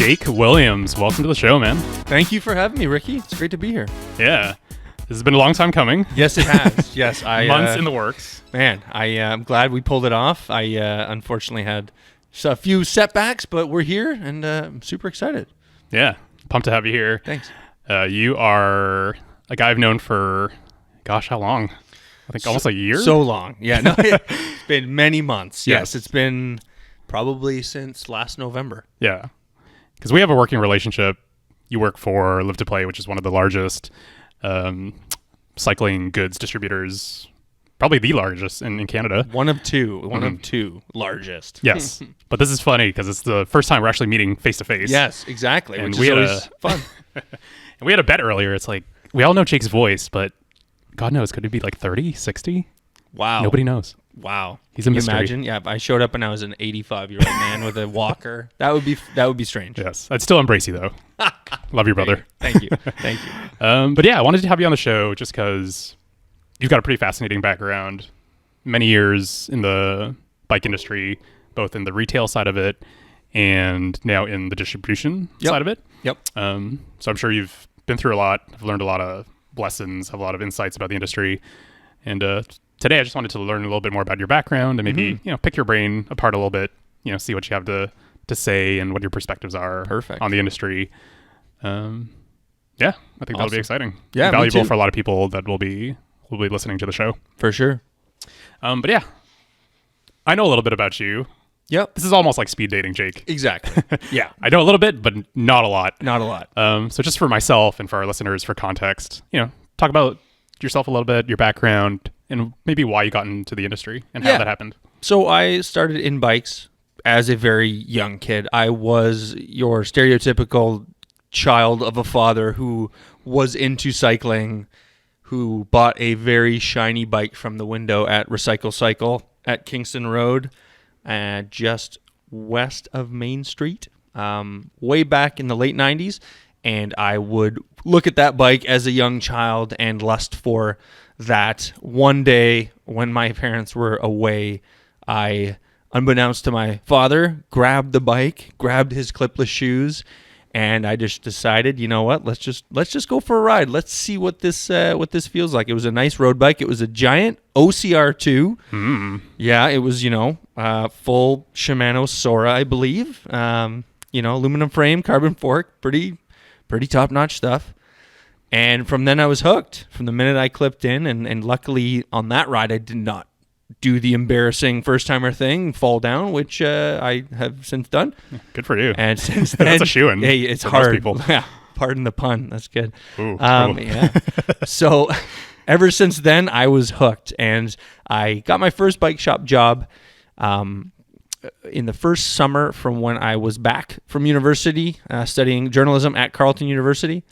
Jake Williams. Welcome to the show, man. Thank you for having me, Ricky. It's great to be here. Yeah. This has been a long time coming. Yes, it has. Yes, Months in the works. Man, I'm glad we pulled it off. I unfortunately had a few setbacks, but we're here, and I'm super excited. Yeah. Pumped to have you here. Thanks. You are a guy I've known for, gosh, how long? I think almost a year? So long. Yeah, no, it's been many months. Yes. Yes, it's been probably since last November. Yeah. Because we have a working relationship. You work for Live to Play, which is one of the largest cycling goods distributors, probably the largest in Canada. One of two largest. Yes. But this is funny because it's the first time we're actually meeting face to face. Yes, exactly. And which we is had always fun. And we had a bet earlier. It's like, we all know Jake's voice, but God knows, could it be like 30, 60? Wow. Nobody knows. Wow. He's a Can you mystery. imagine? Yeah, if I showed up and I was an 85-year-old man with a walker. That would be strange. Yes. I'd still embrace you, though. Love your brother. Thank you. Thank you. But yeah, I wanted to have you on the show just because you've got a pretty fascinating background. Many years in the bike industry, both in the retail side of it and now in the distribution side of it. Yep. So I'm sure you've been through a lot. I've learned a lot of lessons, have a lot of insights about the industry. And today I just wanted to learn a little bit more about your background and maybe, pick your brain apart a little bit, see what you have to say and what your perspectives are Perfect. on the industry. Yeah, I think that'll be exciting. Yeah, and valuable me too. for a lot of people that will be listening to the show. For sure. But yeah, I know a little bit about you. Yep. This is almost like speed dating, Jake. Exactly. Yeah. I know a little bit, but not a lot. Not a lot. So just for myself and for our listeners, for context, talk about yourself a little bit, your background, and maybe why you got into the industry and how that happened. So I started in bikes as a very young kid. I was your stereotypical child of a father who was into cycling, who bought a very shiny bike from the window at Recycle Cycle at Kingston Road, just west of Main Street, way back in the late 90s. And I would look at that bike as a young child and lust for that. One day when my parents were away, I, unbeknownst to my father, grabbed the bike, grabbed his clipless shoes, and I just decided, you know what? Let's just go for a ride. Let's see what this feels like. It was a nice road bike. It was a giant OCR2. Yeah, it was full Shimano Sora, I believe. Aluminum frame, carbon fork, pretty top notch stuff. And from then I was hooked. From the minute I clipped in, and luckily on that ride I did not do the embarrassing first timer thing, fall down, which I have since done. Good for you. And since then, That's a shoo-in. Hey, it's for hard. most people. Yeah, pardon the pun. That's good. Ooh, Yeah. So ever since then, I was hooked, and I got my first bike shop job in the first summer from when I was back from university, studying journalism at Carleton University.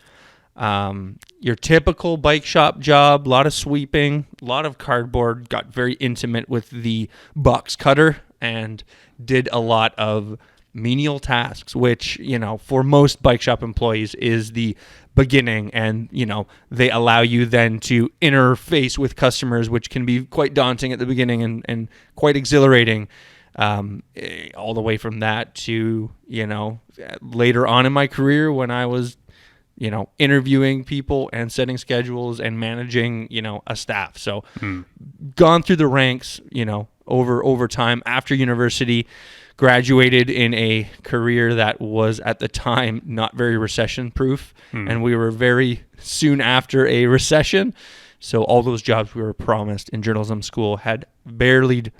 Your typical bike shop job, a lot of sweeping, a lot of cardboard, got very intimate with the box cutter and did a lot of menial tasks, which, for most bike shop employees is the beginning. And, they allow you then to interface with customers, which can be quite daunting at the beginning and quite exhilarating. All the way from that to, later on in my career when I was interviewing people and setting schedules and managing, a staff. So gone through the ranks, over time after university, graduated in a career that was at the time not very recession proof. And we were very soon after a recession. So all those jobs we were promised in journalism school had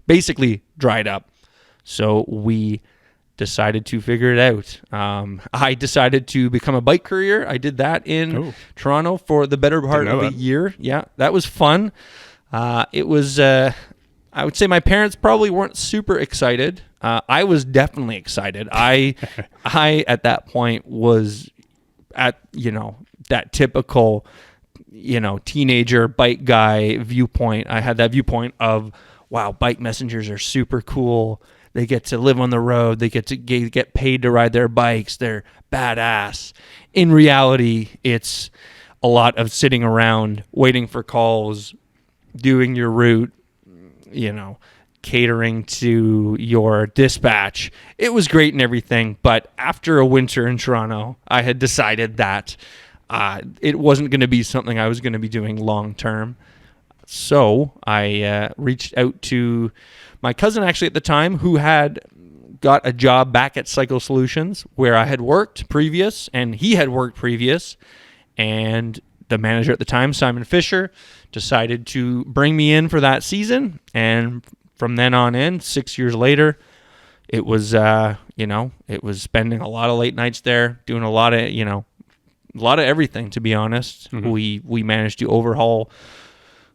basically dried up. So we decided to figure it out. I decided to become a bike courier. I did that in Toronto for the better part of a year. Yeah, that was fun. It was, I would say my parents probably weren't super excited. I was definitely excited. I at that point was at, that typical, teenager bike guy viewpoint. I had that viewpoint of, wow, bike messengers are super cool. They get to live on the road. They get to get paid to ride their bikes. They're badass. In reality, it's a lot of sitting around, waiting for calls, doing your route, catering to your dispatch. It was great and everything, but after a winter in Toronto, I had decided that it wasn't going to be something I was going to be doing long term. So I reached out to my cousin actually at the time, who had got a job back at Cycle Solutions where I had worked previous and he had worked previous. And the manager at the time, Simon Fisher, decided to bring me in for that season. And from then on in, 6 years later, it was, it was spending a lot of late nights there, doing a lot of everything, to be honest. Mm-hmm. We managed to overhaul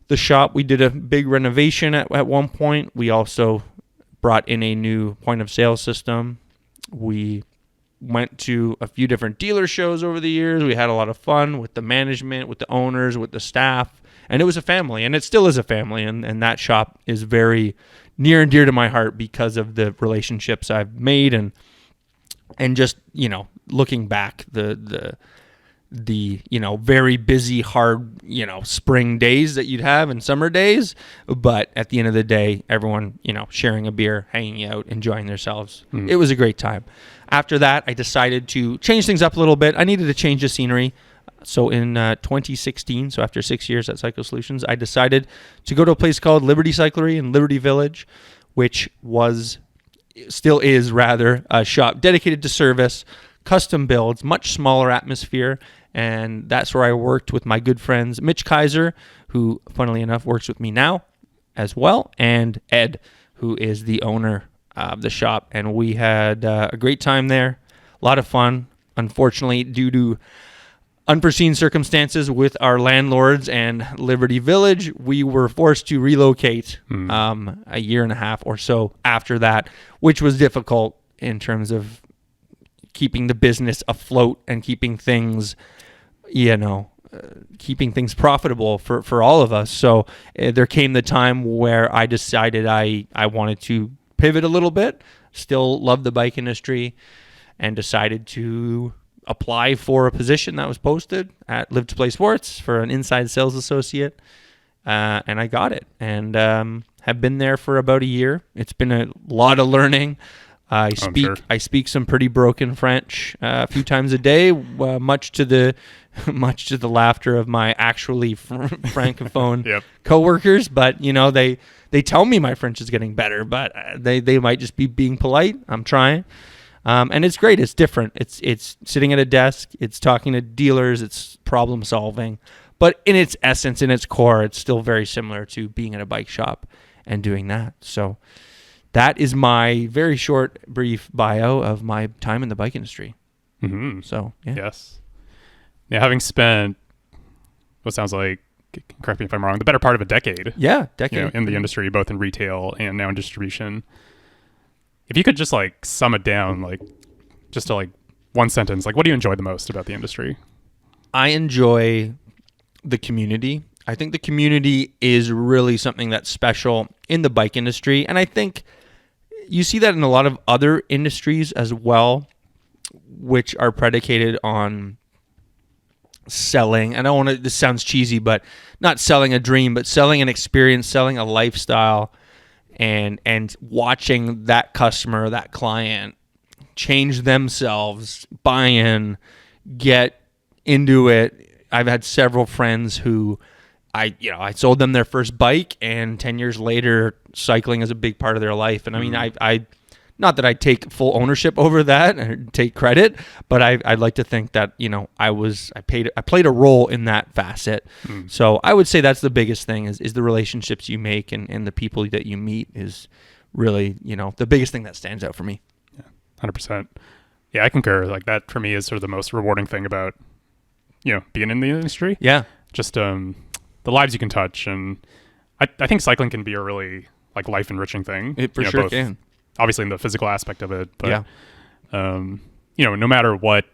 the shop. We did a big renovation at one point. We also brought in a new point of sale system. We went to a few different dealer shows over the years. We had a lot of fun with the management, with the owners, with the staff. And it was a family, and it still is a family. And that shop is very near and dear to my heart because of the relationships I've made and just, looking back, the very busy, hard, spring days that you'd have and summer days. But at the end of the day, everyone, sharing a beer, hanging out, enjoying themselves. It was a great time. After that, I decided to change things up a little bit. I needed to change the scenery. So in 2016, so after 6 years at Cycle Solutions, I decided to go to a place called Liberty Cyclery in Liberty Village, which still is a shop dedicated to service, custom builds, much smaller atmosphere. And that's where I worked with my good friends, Mitch Kaiser, who, funnily enough, works with me now as well, and Ed, who is the owner of the shop. And we had a great time there, a lot of fun. Unfortunately, due to unforeseen circumstances with our landlords and Liberty Village, we were forced to relocate a year and a half or so after that, which was difficult in terms of keeping the business afloat and keeping things profitable for all of us. So there came the time where I decided I wanted to pivot a little bit, still love the bike industry, and decided to apply for a position that was posted at Live to Play Sports for an inside sales associate. And I got it, and have been there for about a year. It's been a lot of learning. I speak some pretty broken French a few times a day, much to the laughter of my actually francophone coworkers. But they tell me my French is getting better, but they might just be being polite. I'm trying, and it's great. It's different. It's sitting at a desk. It's talking to dealers. It's problem solving, but in its essence, in its core, it's still very similar to being at a bike shop and doing that. So that is my very short, brief bio of my time in the bike industry. Mm-hmm. So, yeah. Yes. Yeah, having spent what sounds like, correct me if I'm wrong, the better part of a decade. Yeah, decade. In the industry, both in retail and now in distribution. If you could just sum it down, just to one sentence, what do you enjoy the most about the industry? I enjoy the community. I think the community is really something that's special in the bike industry. And I think you see that in a lot of other industries as well, which are predicated on selling. And this sounds cheesy, but not selling a dream, but selling an experience, selling a lifestyle, and watching that customer, that client change themselves, buy in, get into it. I've had several friends who I sold them their first bike, and 10 years later, cycling is a big part of their life. And I mean, I not that I take full ownership over that and take credit, but I'd like to think that, I played a role in that facet. So I would say that's the biggest thing is the relationships you make and the people that you meet is really, the biggest thing that stands out for me. Yeah, 100%. Yeah, I concur. That for me is sort of the most rewarding thing about, being in the industry. Yeah. Just, the lives you can touch, and I think cycling can be a really life enriching thing. It for sure can. Obviously in the physical aspect of it, but yeah. No matter what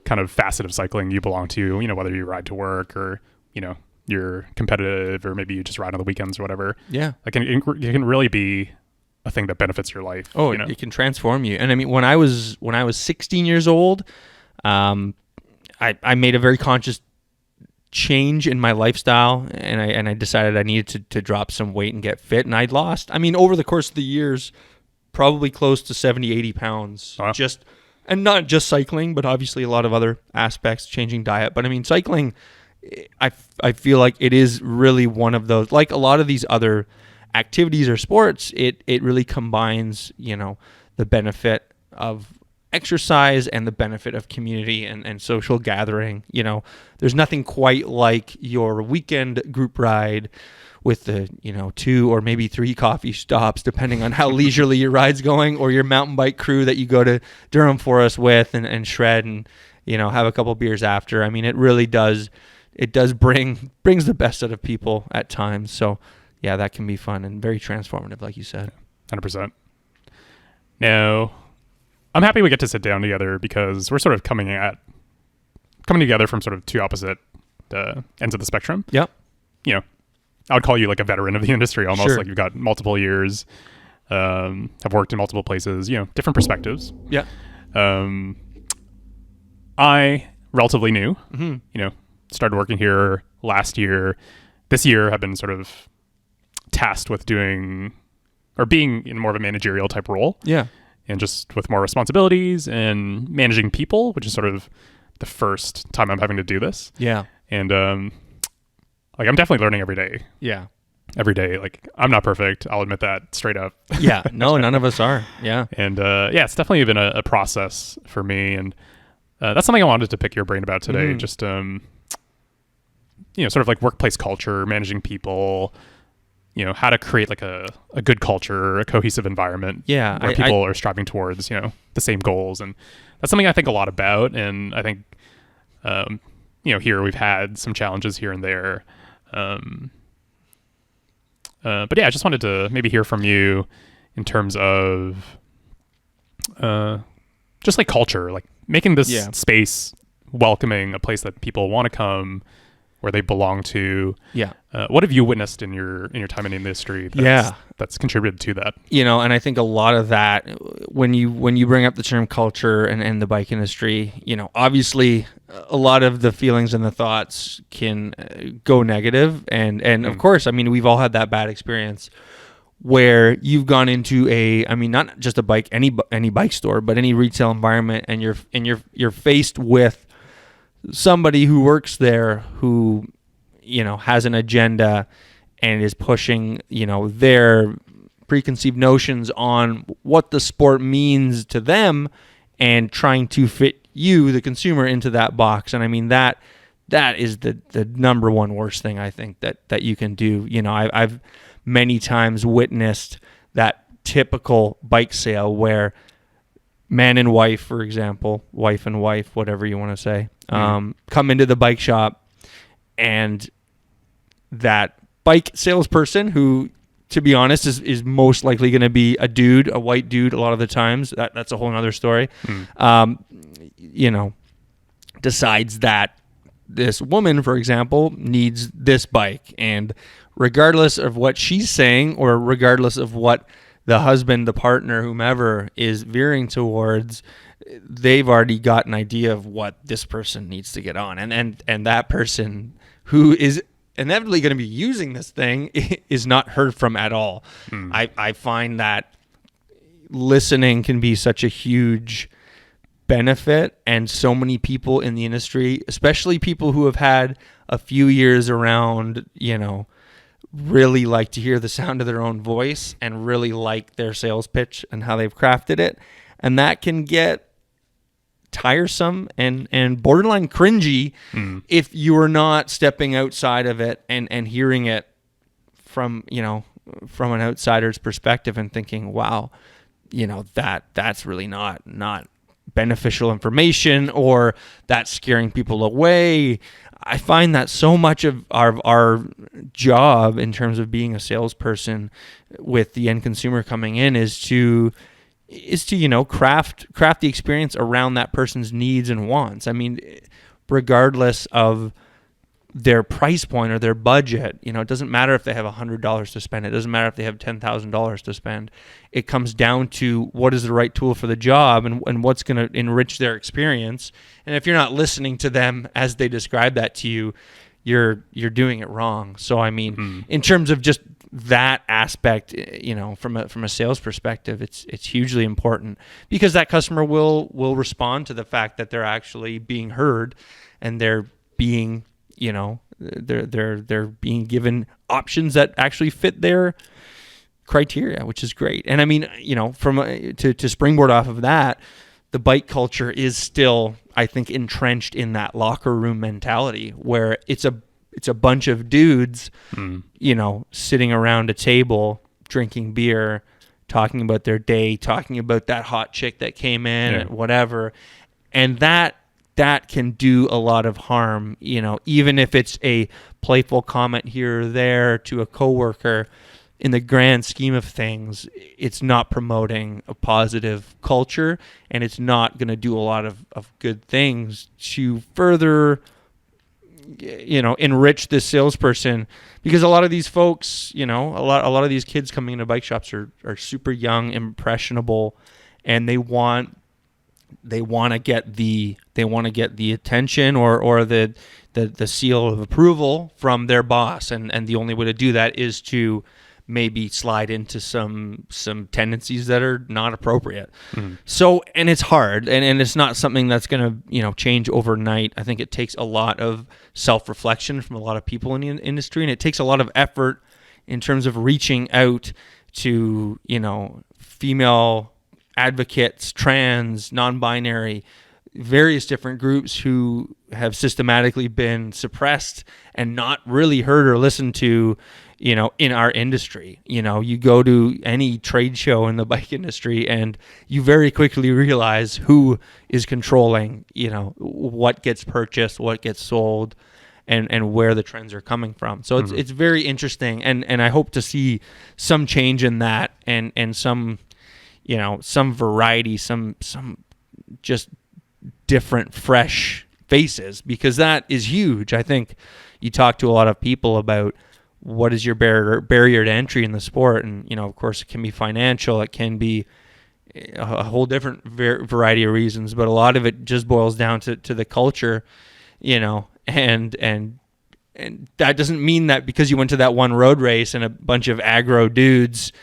kind of facet of cycling you belong to, whether you ride to work or you're competitive or maybe you just ride on the weekends or whatever. Yeah, it can really be a thing that benefits your life. Oh, it can transform you. And I mean, when I was 16 years old, I made a very conscious change in my lifestyle, and I decided I needed to drop some weight and get fit, and I'd lost, I mean, over the course of the years, probably close to 70, 80 pounds. Wow. And not just cycling, but obviously a lot of other aspects, changing diet. But I mean, cycling, I feel like it is really one of those, like a lot of these other activities or sports, it really combines, the benefit of exercise and the benefit of community and social gathering. There's nothing quite like your weekend group ride with the 2 or maybe 3 coffee stops, depending on how leisurely your ride's going, or your mountain bike crew that you go to Durham Forest with and shred and have a couple beers after. I mean, it really does. It brings the best out of people at times. So yeah, that can be fun and very transformative, like you said. 100%. Now, I'm happy we get to sit down together because we're sort of coming together from sort of two opposite ends of the spectrum. Yep. I would call you like a veteran of the industry almost. Sure. Like you've got multiple years, have worked in multiple places, different perspectives. Yeah. I relatively new, Mm-hmm. Started working here last year. This year have been sort of tasked with doing or being in more of a managerial type role. Yeah. And just with more responsibilities and managing people, which is sort of the first time I'm having to do this. Yeah. And I'm definitely learning every day. Yeah. Every day. Like, I'm not perfect. I'll admit that straight up. Yeah. No, none of us are. Yeah. And it's definitely been a process for me. And that's something I wanted to pick your brain about today. Mm-hmm. Just, sort of like workplace culture, managing people, how to create like a good culture, a cohesive environment. Yeah. Where people are striving towards, the same goals. And that's something I think a lot about. And I think, here we've had some challenges here and there. But yeah, I just wanted to maybe hear from you in terms of just like culture, like making this space welcoming, a place that people want to come, where they belong to. Yeah. What have you witnessed in your time in the industry that's contributed to that? And I think a lot of that, when you bring up the term culture and the bike industry, obviously a lot of the feelings and the thoughts can go negative. And of course, I mean, we've all had that bad experience where you've gone into not just a bike, any bike store, but any retail environment, and you're faced with somebody who works there who, has an agenda and is pushing, their preconceived notions on what the sport means to them and trying to fit you, the consumer, into that box. And I mean, that is the number one worst thing I think that you can do. I've many times witnessed that typical bike sale where man and wife, for example, wife and wife, whatever you want to say, come into the bike shop, and that bike salesperson, who, to be honest, is most likely going to be a dude, a white dude a lot of the times. That's a whole nother story. Decides that this woman, for example, needs this bike, and regardless of what she's saying, or regardless of what the husband, the partner, whomever is veering towards, they've already got an idea of what this person needs to get on. And that person who is inevitably going to be using this thing is not heard from at all. I find that listening can be such a huge benefit, and so many people in the industry, especially people who have had a few years around, really like to hear the sound of their own voice and really like their sales pitch and how they've crafted it. And that can get tiresome and borderline cringy if you are not stepping outside of it and hearing it from an outsider's perspective and thinking, wow, that's really not beneficial information, or that's scaring people away. I find that so much of our job in terms of being a salesperson with the end consumer coming in is to craft the experience around that person's needs and wants. I mean, regardless of their price point or their budget, it doesn't matter if they have $100 to spend. It doesn't matter if they have $10,000 to spend. It comes down to what is the right tool for the job and what's going to enrich their experience. And if you're not listening to them as they describe that to you, you're doing it wrong. So I mean, in terms of just that aspect, from a sales perspective, it's hugely important, because that customer will respond to the fact that they're actually being heard, and they're being, they're being given options that actually fit their criteria, which is great. And I mean, to springboard off of that, the bike culture is still, I think, entrenched in that locker room mentality, where it's a bunch of dudes, sitting around a table, drinking beer, talking about their day, talking about that hot chick that came in, and whatever. And that can do a lot of harm, even if it's a playful comment here or there to a coworker. In the grand scheme of things, it's not promoting a positive culture, and it's not going to do a lot of good things to further, enrich this salesperson, because a lot of these folks, a lot of these kids coming into bike shops are super young, impressionable, and they want to get the attention or the seal of approval from their boss, and the only way to do that is to maybe slide into some tendencies that are not appropriate. So, and it's hard, and it's not something that's going to, change overnight. I think it takes a lot of self-reflection from a lot of people in the industry, and it takes a lot of effort in terms of reaching out to, female advocates, trans, non-binary, various different groups who have systematically been suppressed and not really heard or listened to, in our industry. You go to any trade show in the bike industry and you very quickly realize who is controlling, what gets purchased, what gets sold, and where the trends are coming from. So it's very interesting, and I hope to see some change in that, and some, some variety, some just different, fresh faces, because that is huge. I think you talk to a lot of people about what is your barrier to entry in the sport, and of course it can be financial, it can be a whole different variety of reasons, but a lot of it just boils down to the culture, and that doesn't mean that because you went to that one road race and a bunch of aggro dudes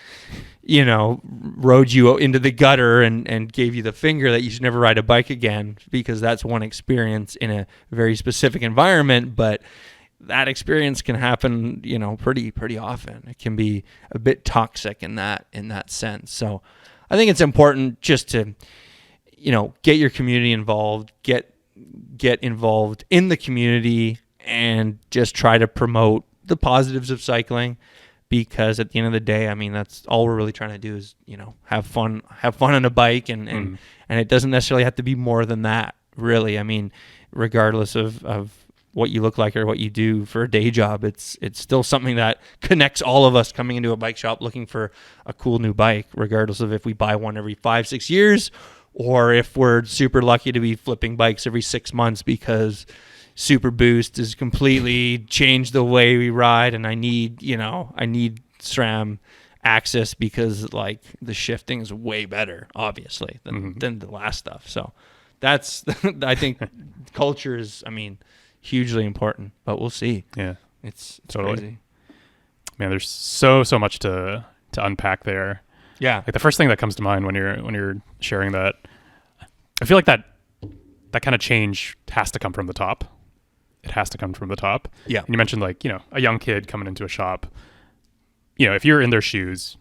rode you into the gutter and gave you the finger, that you should never ride a bike again, because that's one experience in a very specific environment. But that experience can happen, pretty often. It can be a bit toxic in that sense. So I think it's important just to, get your community involved, get involved in the community, and just try to promote the positives of cycling. Because at the end of the day, I mean, that's all we're really trying to do is, have fun on a bike, and it doesn't necessarily have to be more than that, really. I mean, regardless of what you look like or what you do for a day job, it's still something that connects all of us coming into a bike shop looking for a cool new bike, regardless of if we buy one every 5-6 years, or if we're super lucky to be flipping bikes every 6 months because Super Boost has completely changed the way we ride, and I need SRAM access because like the shifting is way better, obviously, than the last stuff. So that's I think culture is, hugely important, but we'll see. Yeah, it's totally crazy. Man, there's so much to unpack there. Yeah, like the first thing that comes to mind when you're sharing that, I feel like that kind of change has to come from the top. It has to come from the top. Yeah. And you mentioned a young kid coming into a shop. If you're in their shoes,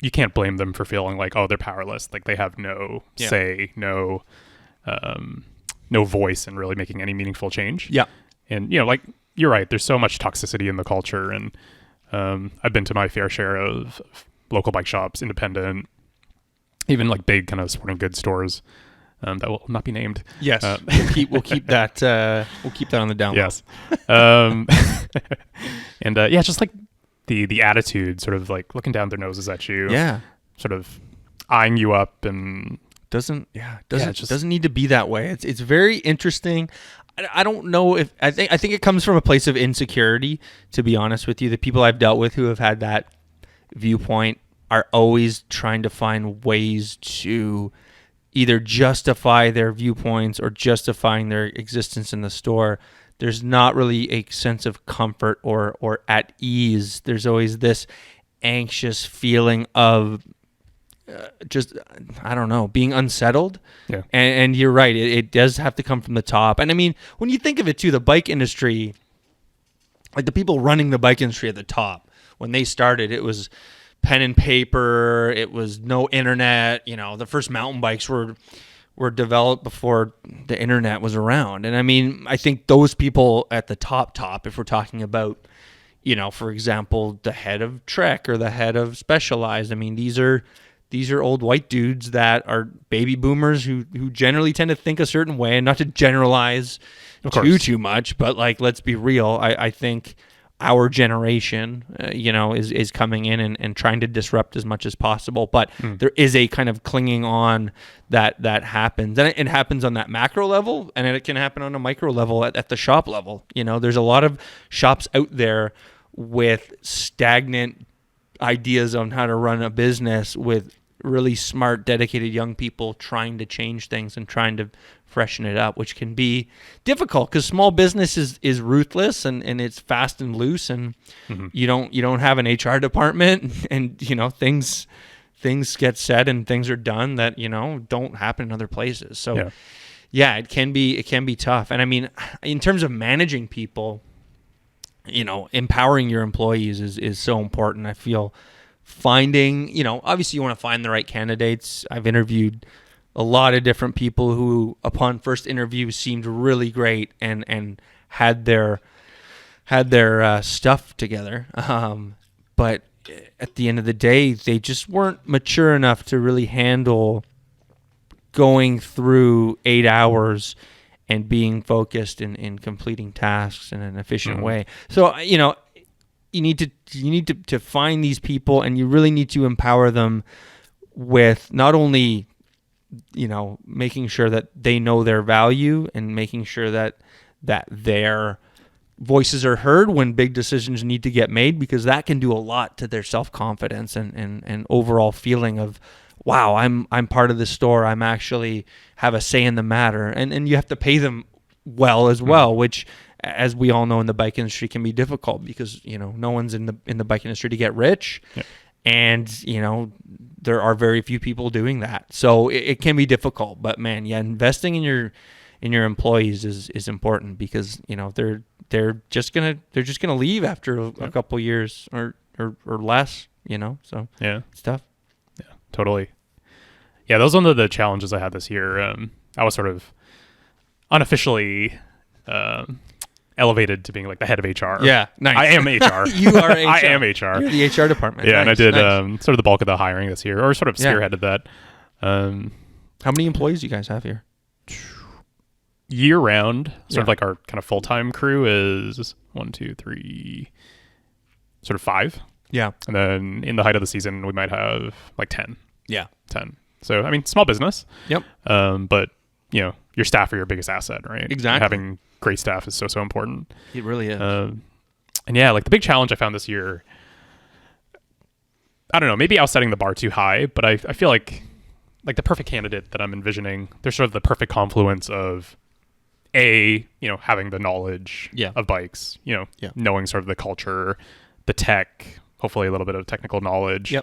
you can't blame them for feeling like, oh, they're powerless. Like they have no say, no voice in really making any meaningful change. Yeah. And you're right. There's so much toxicity in the culture, and I've been to my fair share of local bike shops, independent, even like big kind of sporting goods stores. That will not be named. Yes, we'll keep that. We'll keep that on the down low. Yes, and just like the attitude, sort of like looking down their noses at you. Yeah, sort of eyeing you up, and doesn't need to be that way. It's very interesting. I don't know if I think it comes from a place of insecurity. To be honest with you, the people I've dealt with who have had that viewpoint are always trying to find ways to either justify their viewpoints or justifying their existence in the store there's not really a sense of comfort or at ease. There's always this anxious feeling of just, I don't know, being unsettled. Yeah. And you're right. It does have to come from the top. And I mean, when you think of it too, the bike industry, like the people running the bike industry at the top, when they started, it was pen and paper. It was no internet. You know, the first mountain bikes were developed before the internet was around. And I mean, I think those people at the top, if we're talking about, you know, for example, the head of Trek or the head of Specialized, I mean, these are old white dudes that are baby boomers who generally tend to think a certain way, and not to generalize too much, but like, let's be real. I think our generation, you know, is coming in and trying to disrupt as much as possible. But there is a kind of clinging on that happens. And it happens on that macro level, and it can happen on a micro level at the shop level. You know, there's a lot of shops out there with stagnant ideas on how to run a business, with really smart, dedicated young people trying to change things and trying to freshen it up, which can be difficult because small business is ruthless and it's fast and loose, and you don't have an HR department, and you know, things get said and things are done that, you know, don't happen in other places. So yeah, it can be tough. And I mean, in terms of managing people, you know, empowering your employees is so important. I feel finding, you know, obviously you want to find the right candidates. I've interviewed a lot of different people who, upon first interview, seemed really great and had their stuff together. But at the end of the day, they just weren't mature enough to really handle going through 8 hours and being focused in completing tasks in an efficient way. So, you know, you need to find these people, and you really need to empower them with not only, you know, making sure that they know their value and making sure that their voices are heard when big decisions need to get made, because that can do a lot to their self-confidence and overall feeling of, wow, I'm part of the store. I'm actually have a say in the matter. And you have to pay them well as well, which, as we all know, in the bike industry can be difficult because, you know, no one's in the bike industry to get rich. Yeah. And, you know, there are very few people doing that. So it can be difficult, but man, yeah, investing in your employees is important, because, you know, they're just going to leave after a couple years or less, you know. So yeah, it's tough. Yeah, totally. Yeah, those are one of the challenges I had this year. I was sort of unofficially elevated to being like the head of HR. Yeah, nice. I am HR. You are HR. I am HR. You're the HR department. Yeah, nice, and I did sort of the bulk of the hiring this year, or sort of spearheaded that. How many employees do you guys have here? Year round, sort of like our kind of full-time crew is 1, 2, 3, sort of 5. Yeah. And then in the height of the season, we might have like 10. Yeah. 10. So, I mean, small business. Yep. But, you know, your staff are your biggest asset, right? Exactly. Having great staff is so important. It really is. And yeah, like the big challenge I found this year, I don't know, maybe I was setting the bar too high, but I feel like the perfect candidate that I'm envisioning, there's sort of the perfect confluence of you know, having the knowledge of bikes, you know, knowing sort of the culture, the tech, hopefully a little bit of technical knowledge,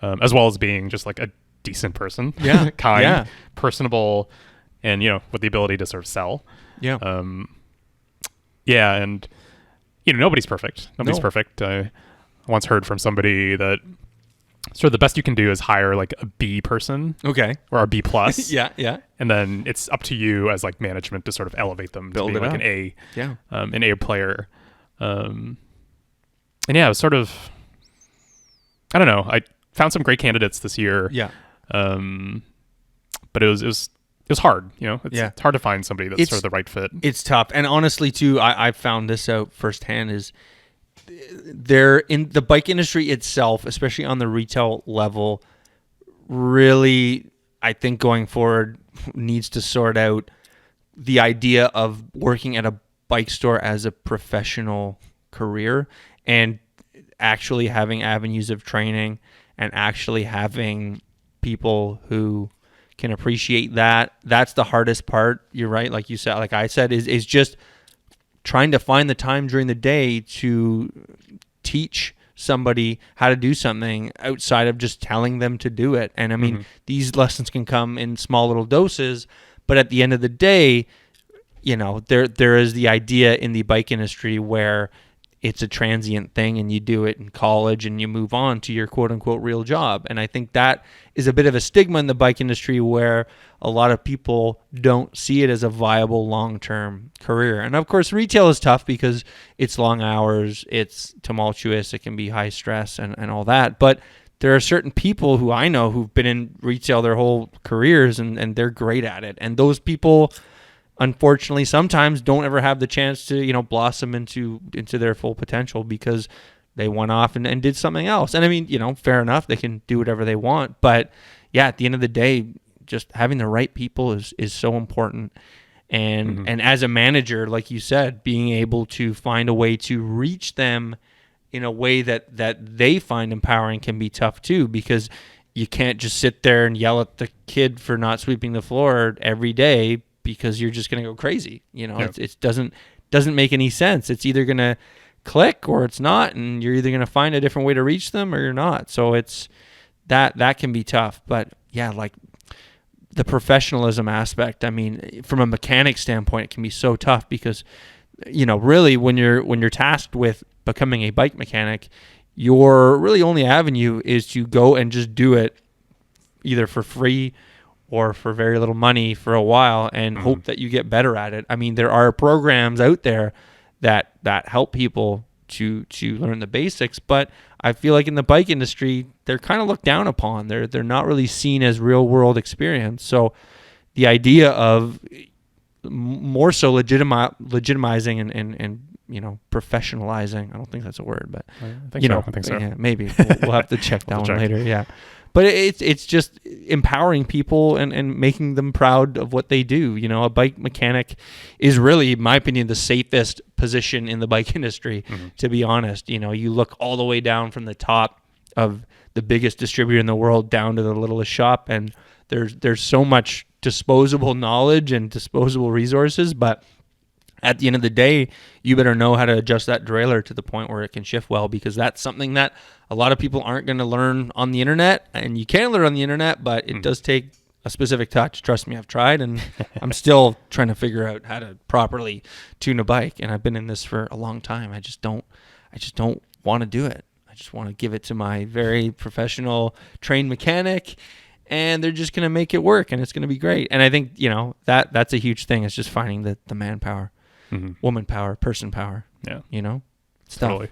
as well as being just like a decent person, kind, personable, and, you know, with the ability to sort of sell. Yeah. And, you know, nobody's perfect. Nobody's perfect. I once heard from somebody that sort of the best you can do is hire like a B person. Okay. Or a B plus. Yeah. And then it's up to you as like management to sort of elevate them to be like an A. Yeah. An A player. And yeah, it was sort of, I don't know. I found some great candidates this year. Yeah. But it was hard, you know. It's hard to find somebody that's sort of the right fit. It's tough, and honestly, too, I found this out firsthand. Is there in the bike industry itself, especially on the retail level, really, I think going forward needs to sort out the idea of working at a bike store as a professional career and actually having avenues of training and actually having people who can appreciate that. That's the hardest part. You're right. Like you said, like I said, is just trying to find the time during the day to teach somebody how to do something outside of just telling them to do it. And I mean, these lessons can come in small little doses, but at the end of the day, you know, there is the idea in the bike industry where it's a transient thing and you do it in college and you move on to your quote unquote real job. And I think that is a bit of a stigma in the bike industry where a lot of people don't see it as a viable long-term career. And of course, retail is tough because it's long hours, it's tumultuous, it can be high stress and all that. But there are certain people who I know who've been in retail their whole careers and they're great at it. And those people, unfortunately, sometimes don't ever have the chance to, you know, blossom into their full potential because they went off and did something else. And I mean, you know, fair enough, they can do whatever they want. But yeah, at the end of the day, just having the right people is so important. And and as a manager, like you said, being able to find a way to reach them in a way that they find empowering can be tough too, because you can't just sit there and yell at the kid for not sweeping the floor every day, because you're just going to go crazy. You know, it doesn't make any sense. It's either going to click or it's not, and you're either going to find a different way to reach them or you're not. So it's that can be tough. But yeah, like the professionalism aspect, I mean, from a mechanic standpoint, it can be so tough because, you know, really when you're tasked with becoming a bike mechanic, your really only avenue is to go and just do it either for free or for very little money for a while and hope that you get better at it. I mean, there are programs out there that help people to learn the basics, but I feel like in the bike industry, they're kind of looked down upon. They're not really seen as real world experience. So the idea of more so legitimizing and you know, professionalizing, I don't think that's a word, but I think so. Yeah, maybe we'll have to check that one later. Yeah. But it's just empowering people and making them proud of what they do. You know, a bike mechanic is really, in my opinion, the safest position in the bike industry, to be honest. You know, you look all the way down from the top of the biggest distributor in the world down to the littlest shop, and there's so much disposable knowledge and disposable resources, but at the end of the day, you better know how to adjust that derailleur to the point where it can shift well, because that's something that a lot of people aren't going to learn on the internet, and you can learn on the internet, but it does take a specific touch. Trust me, I've tried, and I'm still trying to figure out how to properly tune a bike, and I've been in this for a long time. I just don't want to do it. I just want to give it to my very professional trained mechanic, and they're just going to make it work, and it's going to be great. And I think, you know, that's a huge thing. It's just finding the manpower. Woman power, person power. Yeah. You know? It's tough. Totally.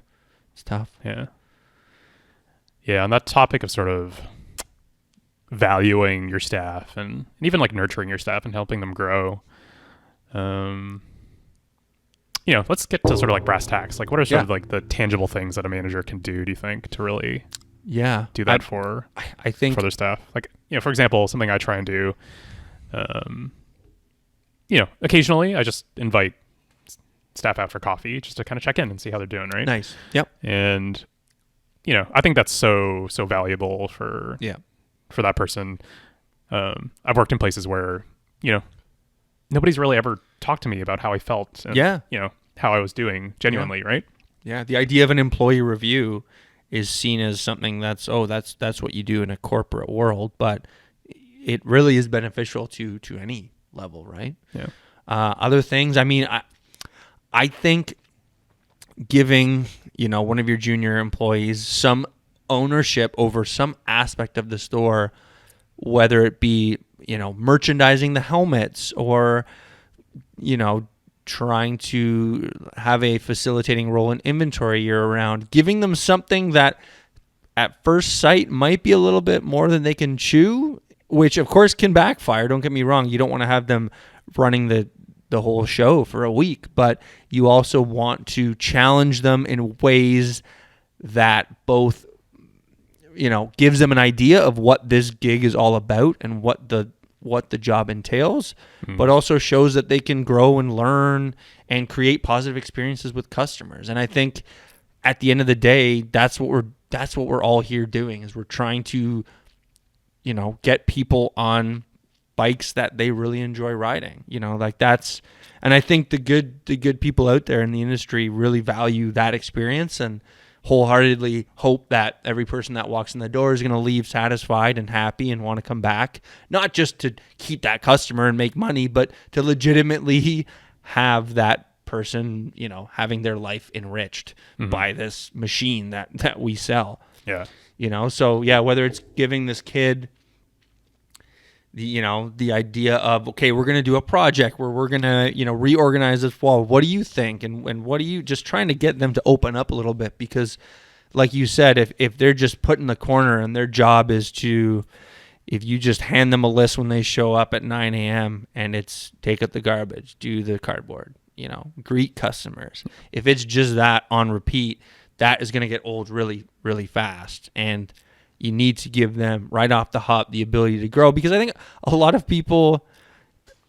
It's tough. Yeah. Yeah, on that topic of sort of valuing your staff and even like nurturing your staff and helping them grow, you know, let's get to sort of like brass tacks. Like what are sort of like the tangible things that a manager can do you think, to really do that for their staff? Like, you know, for example, something I try and do, you know, occasionally I just invite staff out for coffee just to kind of check in and see how they're doing, right? Nice. Yep. And, you know, I think that's so valuable for that person. I've worked in places where, you know, nobody's really ever talked to me about how I felt and, you know, how I was doing genuinely, right? Yeah. The idea of an employee review is seen as something that's what you do in a corporate world, but it really is beneficial to any level, right? Yeah. Other things, I mean, I think giving, you know, one of your junior employees some ownership over some aspect of the store, whether it be, you know, merchandising the helmets or, you know, trying to have a facilitating role in inventory year round, giving them something that at first sight might be a little bit more than they can chew, which of course can backfire. Don't get me wrong. You don't want to have them running the whole show for a week, but you also want to challenge them in ways that both, you know, gives them an idea of what this gig is all about and what the job entails, but also shows that they can grow and learn and create positive experiences with customers. And I think at the end of the day, that's what we're all here doing, is we're trying to, you know, get people on bikes that they really enjoy riding. Like that's, and I think the good people out there in the industry really value that experience and wholeheartedly hope that every person that walks in the door is going to leave satisfied and happy and want to come back, not just to keep that customer and make money, but to legitimately have that person, having their life enriched by this machine that we sell. Yeah. So yeah, whether it's giving this kid the idea of, okay, we're going to do a project where we're going to, reorganize this wall. What do you think? And what do you, just trying to get them to open up a little bit, because like you said, if they're just put in the corner and their job is to, if you just hand them a list when they show up at 9 a.m. and it's take out the garbage, do the cardboard, greet customers. If it's just that on repeat, that is going to get old really, really fast. And you need to give them right off the hop the ability to grow, because I think a lot of people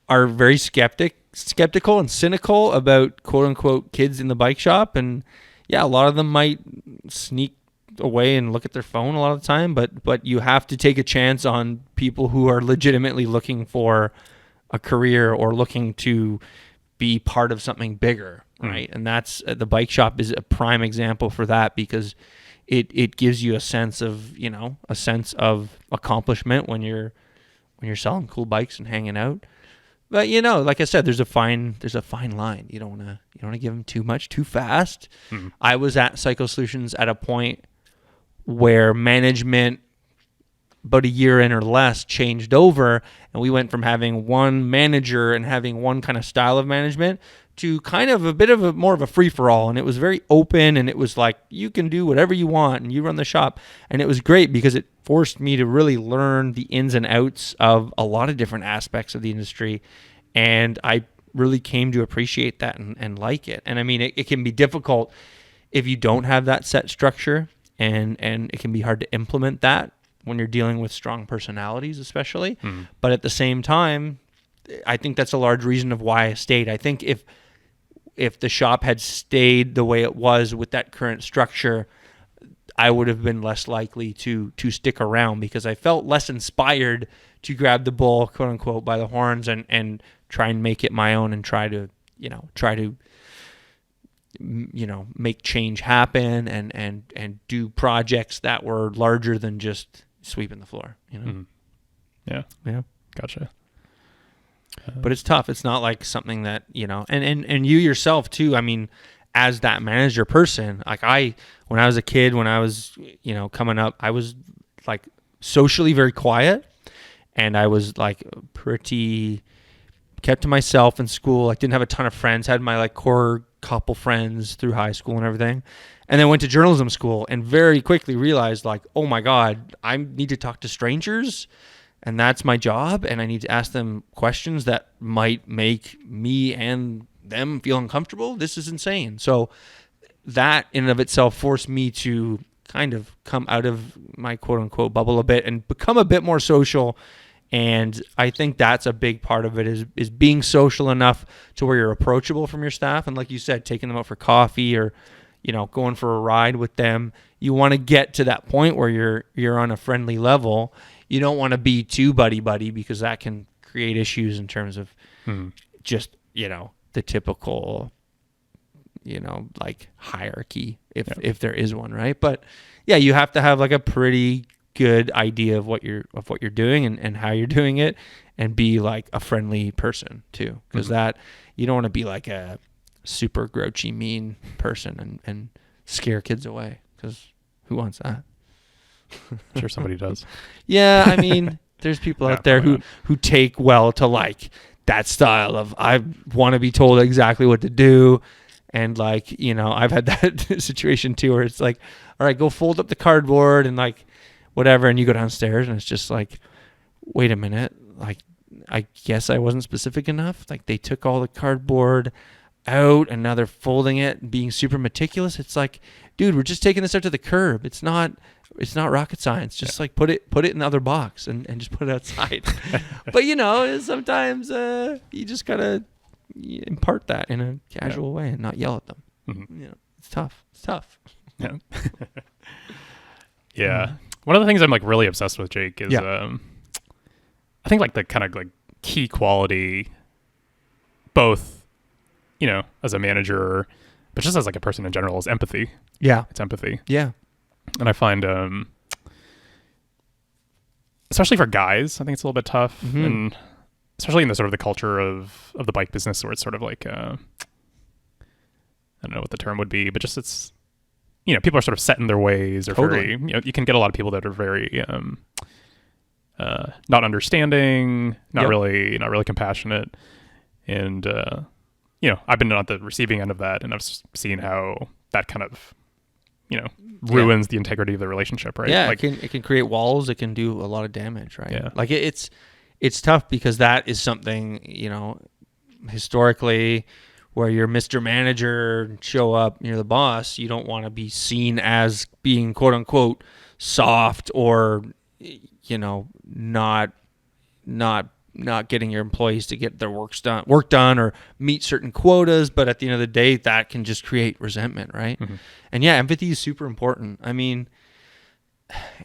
are very skeptical and cynical about quote unquote kids in the bike shop. And yeah, a lot of them might sneak away and look at their phone a lot of the time, but you have to take a chance on people who are legitimately looking for a career or looking to be part of something bigger, right? And that's the bike shop is a prime example for that, because it gives you a sense of accomplishment when you're selling cool bikes and hanging out. But like I said, there's a fine line. You don't want to give them too much too fast. I was at Cycle Solutions at a point where management, about a year in or less, changed over, and we went from having one manager and having one kind of style of management to kind of a bit of a more of a free-for-all. And it was very open, and it was like, you can do whatever you want and you run the shop. And it was great because it forced me to really learn the ins and outs of a lot of different aspects of the industry. And I really came to appreciate that and like it. And I mean, it can be difficult if you don't have that set structure, and it can be hard to implement that when you're dealing with strong personalities, especially. But at the same time, I think that's a large reason of why I stayed. I think if the shop had stayed the way it was with that current structure, I would have been less likely to stick around, because I felt less inspired to grab the bull, quote unquote, by the horns and try and make it my own and try to make change happen and do projects that were larger than just sweeping the floor. Yeah. Gotcha. But it's tough. It's not like something that, and you yourself too. I mean, as that manager person, like when I was a kid, when I was, coming up, I was like socially very quiet, and I was like pretty kept to myself in school. I didn't have a ton of friends, had my like core couple friends through high school and everything. And then went to journalism school and very quickly realized, like, oh my God, I need to talk to strangers. And that's my job, and I need to ask them questions that might make me and them feel uncomfortable. This is insane. So that in and of itself forced me to kind of come out of my quote-unquote bubble a bit and become a bit more social. And I think that's a big part of it is being social enough to where you're approachable from your staff. And like you said, taking them out for coffee or, going for a ride with them. You want to get to that point where you're on a friendly level. You don't want to be too buddy-buddy, because that can create issues in terms of just, the typical, like hierarchy, if there is one, right? But yeah, you have to have like a pretty good idea of what you're doing and how you're doing it, and be like a friendly person too, because that you don't want to be like a super grouchy, mean person and scare kids away, because who wants that? I'm sure somebody does. Yeah, I mean, there's people out there who take well to like that style of, I want to be told exactly what to do. And like, I've had that situation too, where it's like, all right, go fold up the cardboard and like whatever. And you go downstairs and it's just like, wait a minute. Like, I guess I wasn't specific enough. Like, they took all the cardboard out and now they're folding it and being super meticulous. It's like, dude, we're just taking this out to the curb. It's not rocket science. Just like put it in the other box and just put it outside. But sometimes you just gotta impart that in a casual way and not yell at them. It's tough. Yeah. Yeah. One of the things I'm like really obsessed with, Jake, is I think like the kind of like key quality, both, as a manager, but just as like a person in general, is empathy. Yeah. It's empathy. Yeah. And I find, especially for guys, I think it's a little bit tough, and especially in the sort of the culture of the bike business, where it's sort of like, I don't know what the term would be, but just it's, people are sort of set in their ways, or Totally. very, you can get a lot of people that are very, not understanding, not really compassionate, and I've been on the receiving end of that, and I've seen how that kind of ruins the integrity of the relationship, right? Yeah, like, it can create walls. It can do a lot of damage, right? Yeah. Like it's tough because that is something, historically, where you're Mr. Manager, show up, you're the boss, you don't want to be seen as being quote unquote soft or not getting your employees to get their work done or meet certain quotas, but at the end of the day that can just create resentment, right? And yeah, empathy is super important. I mean,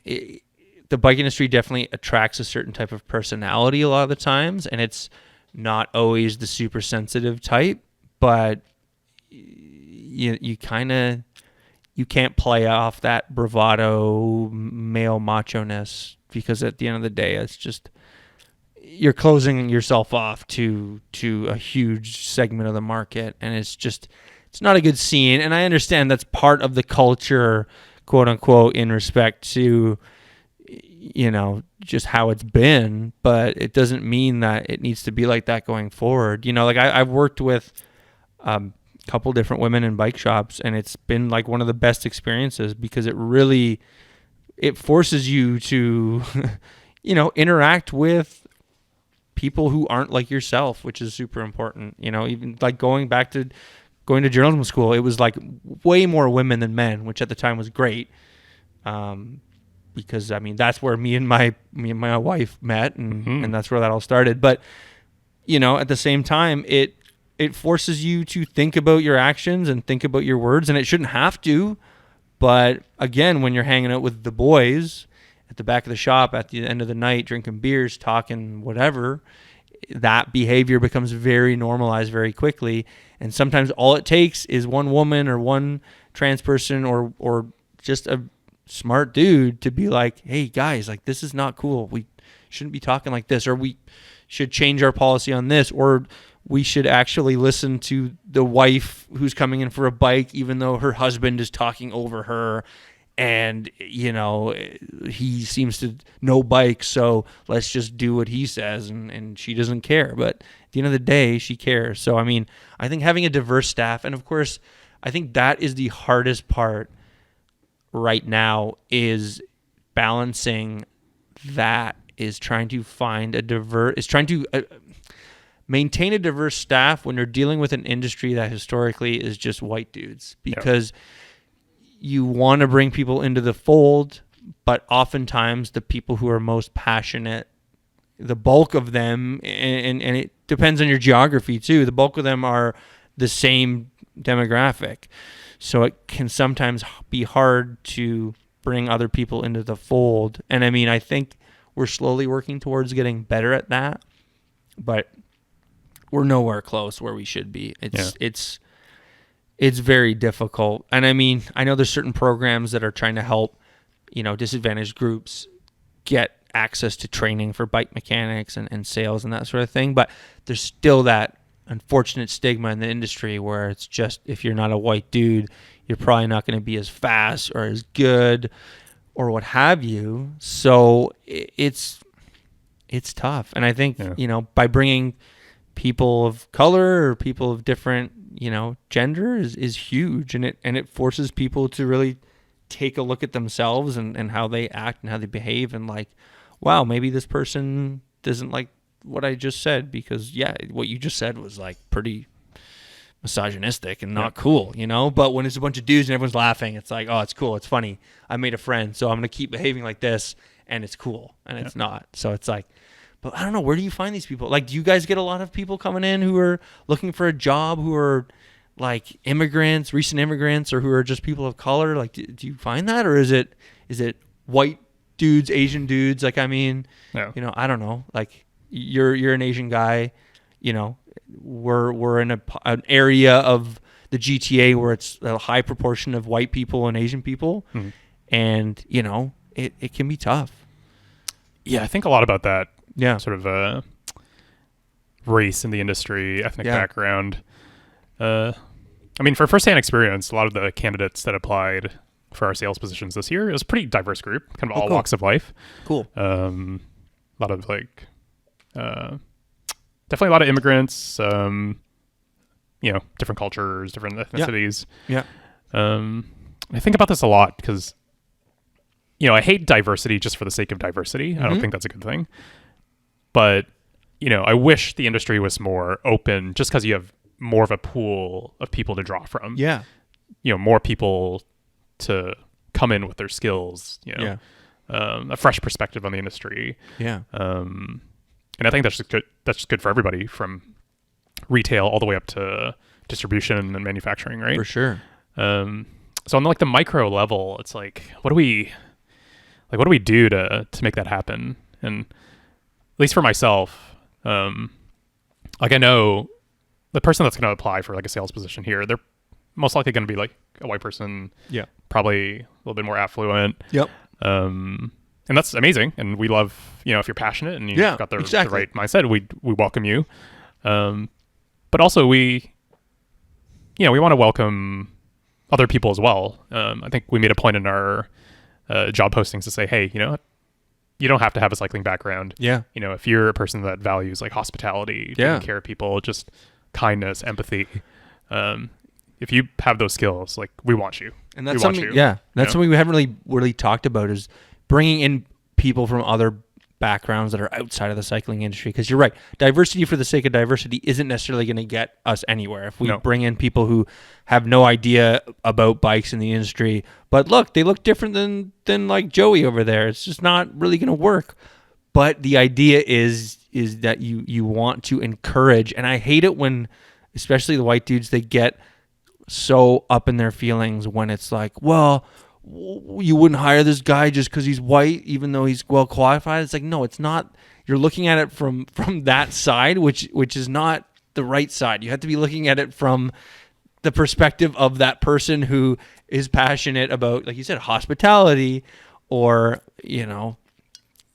the bike industry definitely attracts a certain type of personality a lot of the times, and it's not always the super sensitive type, but you can't play off that bravado male macho-ness, because at the end of the day, it's just you're closing yourself off to a huge segment of the market, and it's not a good scene. And I understand that's part of the culture, quote unquote, in respect to just how it's been, but it doesn't mean that it needs to be like that going forward. Like I've worked with a couple different women in bike shops, and it's been like one of the best experiences, because it forces you to interact with people who aren't like yourself, which is super important. Even like going to journalism school, it was like way more women than men, which at the time was great. Because I mean, that's where me and my wife met, and that's where that all started. But at the same time, it forces you to think about your actions and think about your words, and it shouldn't have to. But again, when you're hanging out with the boys at the back of the shop at the end of the night, drinking beers, talking whatever, that behavior becomes very normalized very quickly. And sometimes all it takes is one woman or one trans person or just a smart dude to be like, hey guys, like this is not cool. We shouldn't be talking like this, or we should change our policy on this, or we should actually listen to the wife who's coming in for a bike, even though her husband is talking over her. And, he seems to know bikes, so let's just do what he says, and she doesn't care. But at the end of the day, she cares. So, I mean, I think having a diverse staff, and of course, I think that is the hardest part right now, is balancing that, is trying to maintain a diverse staff when you're dealing with an industry that historically is just white dudes, because you want to bring people into the fold, but oftentimes the people who are most passionate, the bulk of them, and it depends on your geography too, the bulk of them are the same demographic. So it can sometimes be hard to bring other people into the fold. And I mean, I think we're slowly working towards getting better at that, but we're nowhere close where we should be. It's very difficult. And I mean, I know there's certain programs that are trying to help, disadvantaged groups get access to training for bike mechanics and sales and that sort of thing. But there's still that unfortunate stigma in the industry where it's just, if you're not a white dude, you're probably not going to be as fast or as good or what have you. So it's tough. And I think, by bringing people of color or people of different, gender is huge, and it forces people to really take a look at themselves and how they act and how they behave, and like, wow, maybe this person doesn't like what I just said, because what you just said was like pretty misogynistic and not cool, but when it's a bunch of dudes and everyone's laughing, it's like, oh, it's cool, it's funny, I made a friend, so I'm gonna keep behaving like this, and it's cool, and it's not. So it's like, but I don't know, where do you find these people? Like, do you guys get a lot of people coming in who are looking for a job, who are like immigrants, recent immigrants, or who are just people of color? Like, do you find that, or is it white dudes, Asian dudes? Like, I mean, I don't know. Like, you're an Asian guy, you know, we're in an area of the GTA where it's a high proportion of white people and Asian people, and you know, it can be tough. Yeah, I think a lot about that. Yeah. Sort of race in the industry, ethnic background. I mean, for firsthand experience, a lot of the candidates that applied for our sales positions this year, it was a pretty diverse group, kind of all walks of life. Cool. A lot of like, definitely a lot of immigrants, you know, different cultures, different ethnicities. Yeah. I think about this a lot because, you know, I hate diversity just for the sake of diversity. I don't think that's a good thing. But, you know, I wish the industry was more open just because you have more of a pool of people to draw from. Yeah. You know, more people to come in with their skills, you know, a fresh perspective on the industry. Yeah. And I think that's just good. That's just good for everybody from retail all the way up to distribution and manufacturing, right? For sure. So on like the micro level, it's like, what do we do to make that happen? And at least for myself, like I know the person that's going to apply for like a sales position here, they're most likely going to be like a white person. Yeah. Probably a little bit more affluent. Yep. And that's amazing. And we love, you know, if you're passionate and you've got the right mindset, we welcome you. But also we want to welcome other people as well. I think we made a point in our job postings to say, hey, you know, you don't have to have a cycling background. Yeah. You know, if you're a person that values like hospitality, taking care of people, just kindness, empathy, if you have those skills, like we want you. And that's something, that's something we haven't really talked about, is bringing in people from other backgrounds that are outside of the cycling industry. Because you're right, diversity for the sake of diversity isn't necessarily going to get us anywhere. If we bring in people who have no idea about bikes in the industry, but look, they look different than like Joey over there, it's just not really going to work. But the idea is that you want to encourage, and I hate it when, especially the white dudes, they get so up in their feelings when it's like, well, you wouldn't hire this guy just because he's white, even though he's well qualified. It's like, no, it's not. You're looking at it from that side, which is not the right side. You have to be looking at it from the perspective of that person who is passionate about, like you said, hospitality, or, you know,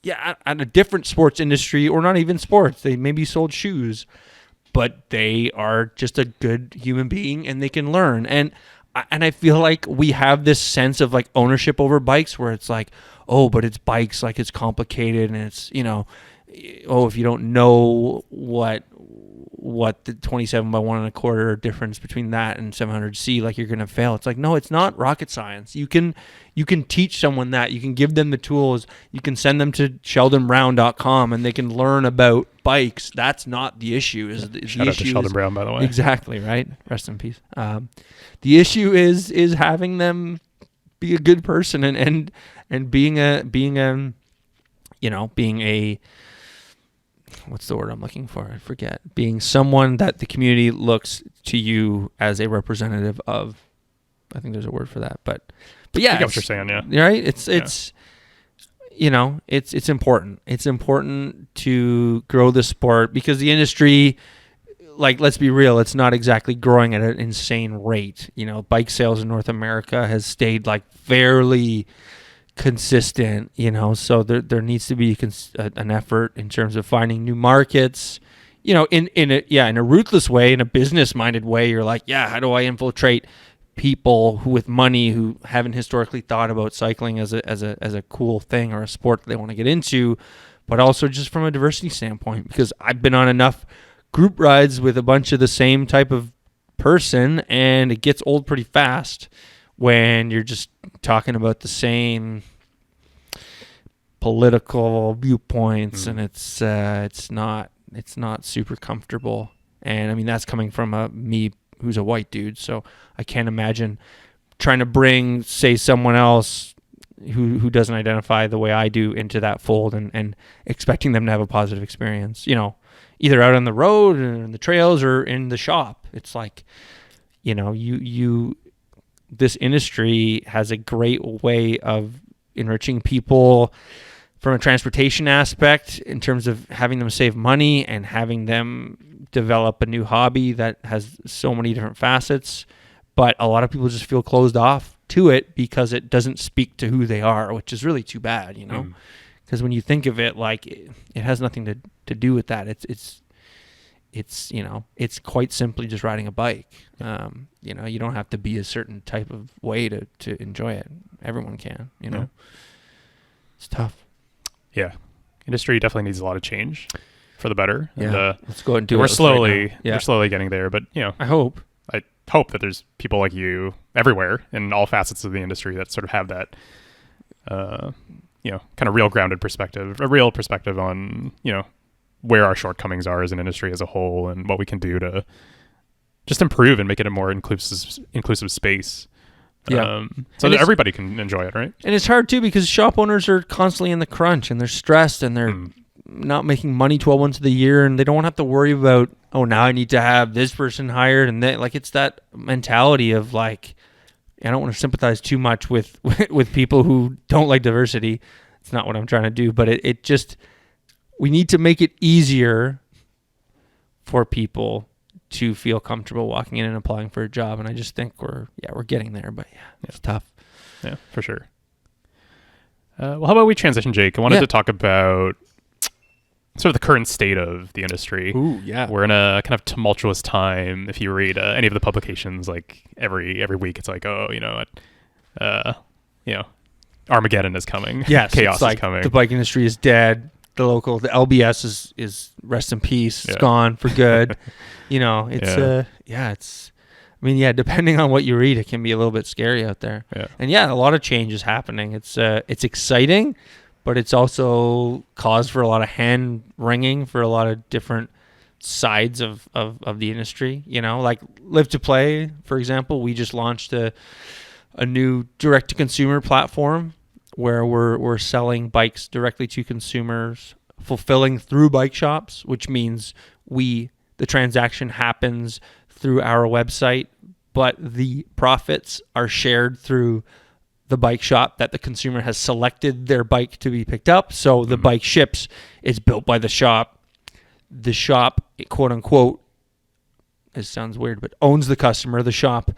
at a different sports industry, or not even sports. They maybe sold shoes, but they are just a good human being and they can learn. And I feel like we have this sense of like ownership over bikes where it's like, oh, but it's bikes, like it's complicated, and it's, you know, oh, if you don't know what the 27 by 1.25 difference between that and 700C, like you're going to fail. It's like, no, it's not rocket science. You can teach someone that. You can give them the tools. You can send them to sheldonbrown.com and they can learn about bikes. That's not the issue. Shout out to Sheldon Brown, by the way. Exactly, right? Rest in peace. The issue is having them be a good person and being a what's the word I'm looking for? I forget. Being someone that the community looks to you as a representative of. I think there's a word for that, but yeah, I get what you're saying. Yeah, right. It's you know, it's important. It's important to grow the sport because the industry, like, let's be real, it's not exactly growing at an insane rate. You know, bike sales in North America has stayed like fairly consistent, you know, so there needs to be an effort in terms of finding new markets, you know, in a ruthless way, in a business minded way. You're like, how do I infiltrate people with money who haven't historically thought about cycling as a cool thing or a sport that they want to get into, but also just from a diversity standpoint, because I've been on enough group rides with a bunch of the same type of person and it gets old pretty fast when you're just talking about the same political viewpoints, and it's not super comfortable. And I mean, that's coming from me who's a white dude, so I can't imagine trying to bring, say, someone else who doesn't identify the way I do into that fold and expecting them to have a positive experience, you know, either out on the road or in the trails or in the shop. It's like, you know, this industry has a great way of enriching people from a transportation aspect, in terms of having them save money and having them develop a new hobby that has so many different facets. But a lot of people just feel closed off to it because it doesn't speak to who they are, which is really too bad, you know? Because when you think of it, like, it has nothing to do with that. It's you know, it's quite simply just riding a bike. You know, you don't have to be a certain type of way to enjoy it. Everyone can, you know. It's tough. Yeah. Industry definitely needs a lot of change for the better. Yeah. And, let's go ahead and do it. we're Let's slowly, right now. we're slowly getting there, but you know, I hope. I hope that there's people like you everywhere in all facets of the industry that sort of have that, you know, kind of real grounded perspective, a real perspective on, you know, where our shortcomings are as an industry as a whole and what we can do to just improve and make it a more inclusive space. Yeah. So that everybody can enjoy it, right? And it's hard too because shop owners are constantly in the crunch and they're stressed and they're not making money 12 months of the year and they don't want to have to worry about, oh, now I need to have this person hired. And then, like, it's that mentality of, like, I don't want to sympathize too much with people who don't like diversity. It's not what I'm trying to do, but it just, we need to make it easier for people to feel comfortable walking in and applying for a job. And I just think we're getting there, but it's tough. Yeah, for sure. Well, how about we transition, Jake? I wanted to talk about sort of the current state of the industry. Ooh, yeah. We're in a kind of tumultuous time. If you read any of the publications, like every week, it's like, oh, you know, Armageddon is coming. Yes, Chaos it's like is coming. The bike industry is dead. The LBS is rest in peace. It's gone for good. You know, it's it's. I mean, depending on what you read, it can be a little bit scary out there. Yeah. And a lot of change is happening. It's exciting, but it's also cause for a lot of hand wringing for a lot of different sides of the industry. You know, like Live to Play, for example, we just launched a new direct to consumer platform where we're selling bikes directly to consumers, fulfilling through bike shops, which means the transaction happens through our website, but the profits are shared through the bike shop that the consumer has selected their bike to be picked up. So the bike ships, it's built by the shop. The shop, quote unquote, it sounds weird, but owns the customer. The shop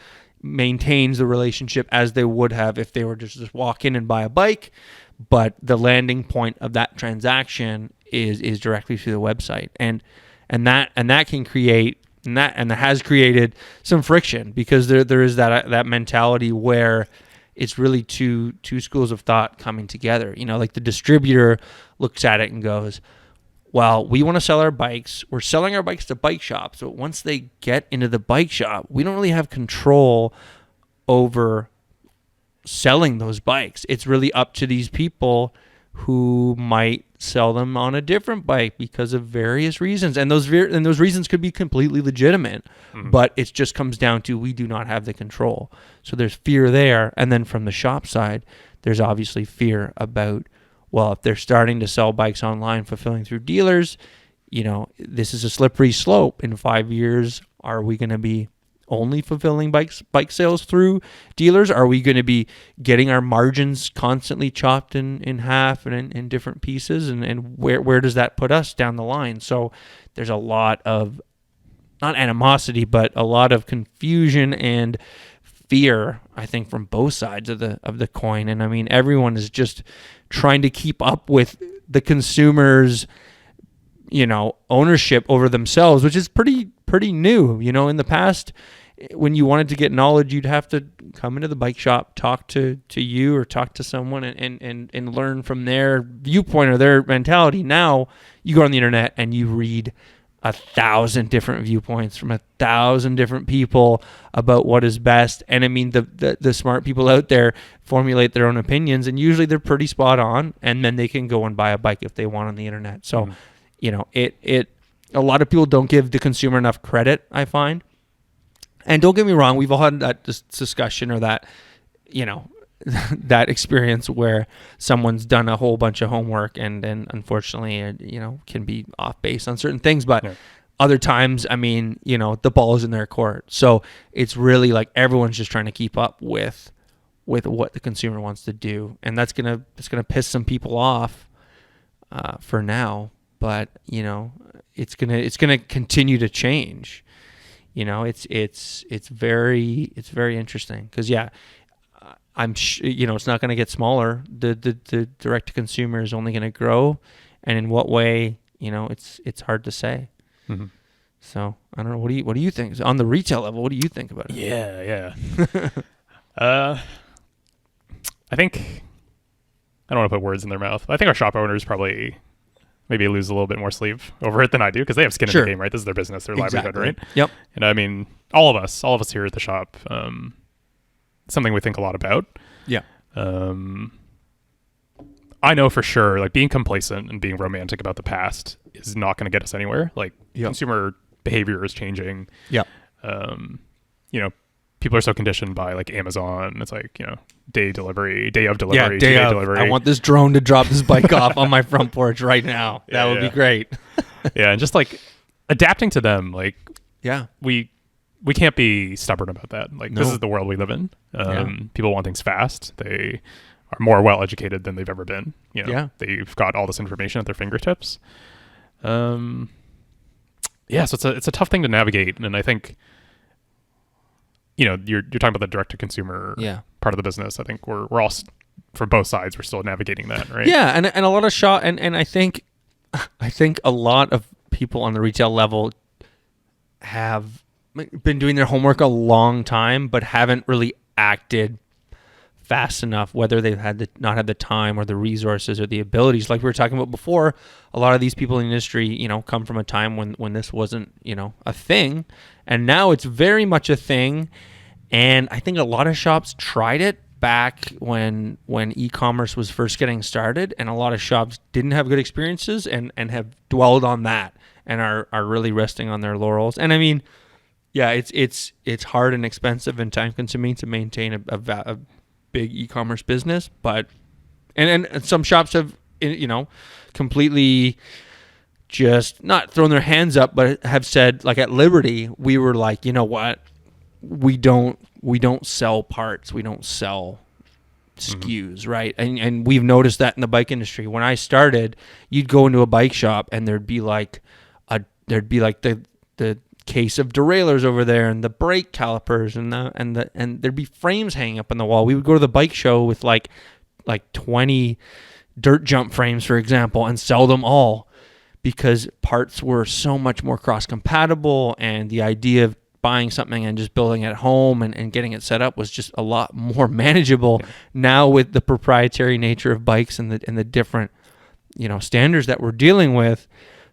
maintains the relationship as they would have if they were just walk in and buy a bike, but the landing point of that transaction is directly through the website, and that can create and that has created some friction because there is that mentality where it's really two schools of thought coming together. You know, like the distributor looks at it and goes, well, we want to sell our bikes. We're selling our bikes to bike shops. But once they get into the bike shop, we don't really have control over selling those bikes. It's really up to these people who might sell them on a different bike because of various reasons. And those reasons could be completely legitimate. But it just comes down to we do not have the control. So there's fear there. And then from the shop side, there's obviously fear about, well, if they're starting to sell bikes online, fulfilling through dealers, you know, this is a slippery slope. In 5 years, are we going to be only fulfilling bike sales through dealers? Are we going to be getting our margins constantly chopped in half and in different pieces? And where does that put us down the line? So there's a lot of, not animosity, but a lot of confusion and fear, I think, from both sides of the coin. And I mean, everyone is just trying to keep up with the consumers, you know, ownership over themselves, which is pretty new. You know, in the past, when you wanted to get knowledge, you'd have to come into the bike shop, talk to you or talk to someone and learn from their viewpoint or their mentality. Now you go on the internet and you read 1,000 different viewpoints from 1,000 different people about what is best. And I mean, the smart people out there formulate their own opinions, and usually they're pretty spot on, and then they can go and buy a bike if they want on the internet. So, you know, a lot of people don't give the consumer enough credit, I find. And don't get me wrong, we've all had that discussion or that, you know, that experience where someone's done a whole bunch of homework and unfortunately, you know, can be off base on certain things. But other times, I mean, you know, the ball is in their court. So it's really like everyone's just trying to keep up with what the consumer wants to do. And that's gonna piss some people off. for now, but it's gonna continue to change. It's very interesting because it's not going to get smaller. The direct to consumer is only going to grow, and in what way, it's hard to say. Mm-hmm. So I don't know. What do you think on the retail level? What do you think about it? Yeah. I think I don't want to put words in their mouth. I think our shop owners probably maybe lose a little bit more sleeve over it than I do because they have skin in the game, right? This is their business, their livelihood, right? Yep. And I mean, all of us here at the shop, something we think a lot about. Yeah. I know for sure, like being complacent and being romantic about the past is not going to get us anywhere. Like consumer behavior is changing. Yeah. People are so conditioned by like Amazon. It's like, day of delivery, day delivery. I want this drone to drop this bike off on my front porch right now. That would be great. Yeah. And just like adapting to them, like, we can't be stubborn about that. Like this is the world we live in. People want things fast. They are more well educated than they've ever been. They've got all this information at their fingertips. So it's a tough thing to navigate, and I think you're talking about the direct to consumer part of the business. I think we're all from both sides. We're still navigating that, right? Yeah, and a lot of and I think a lot of people on the retail level have been doing their homework a long time, but haven't really acted fast enough, whether they've not had the time or the resources or the abilities. Like we were talking about before, a lot of these people in the industry, come from a time when this wasn't, a thing. And now it's very much a thing. And I think a lot of shops tried it back when e-commerce was first getting started, and a lot of shops didn't have good experiences and have dwelled on that and are really resting on their laurels. And I mean, it's hard and expensive and time consuming to maintain a big e-commerce business, but and some shops have completely just not thrown their hands up, but have said, like at Liberty, we were like, you know what, we don't sell parts, we don't sell SKUs, right? And we've noticed that in the bike industry. When I started, you'd go into a bike shop and there'd be like the case of derailleurs over there and the brake calipers and there'd be frames hanging up on the wall. We would go to the bike show with like 20 dirt jump frames, for example, and sell them all because parts were so much more cross compatible, and the idea of buying something and just building it at home and getting it set up was just a lot more manageable. Now with the proprietary nature of bikes and the different standards that we're dealing with,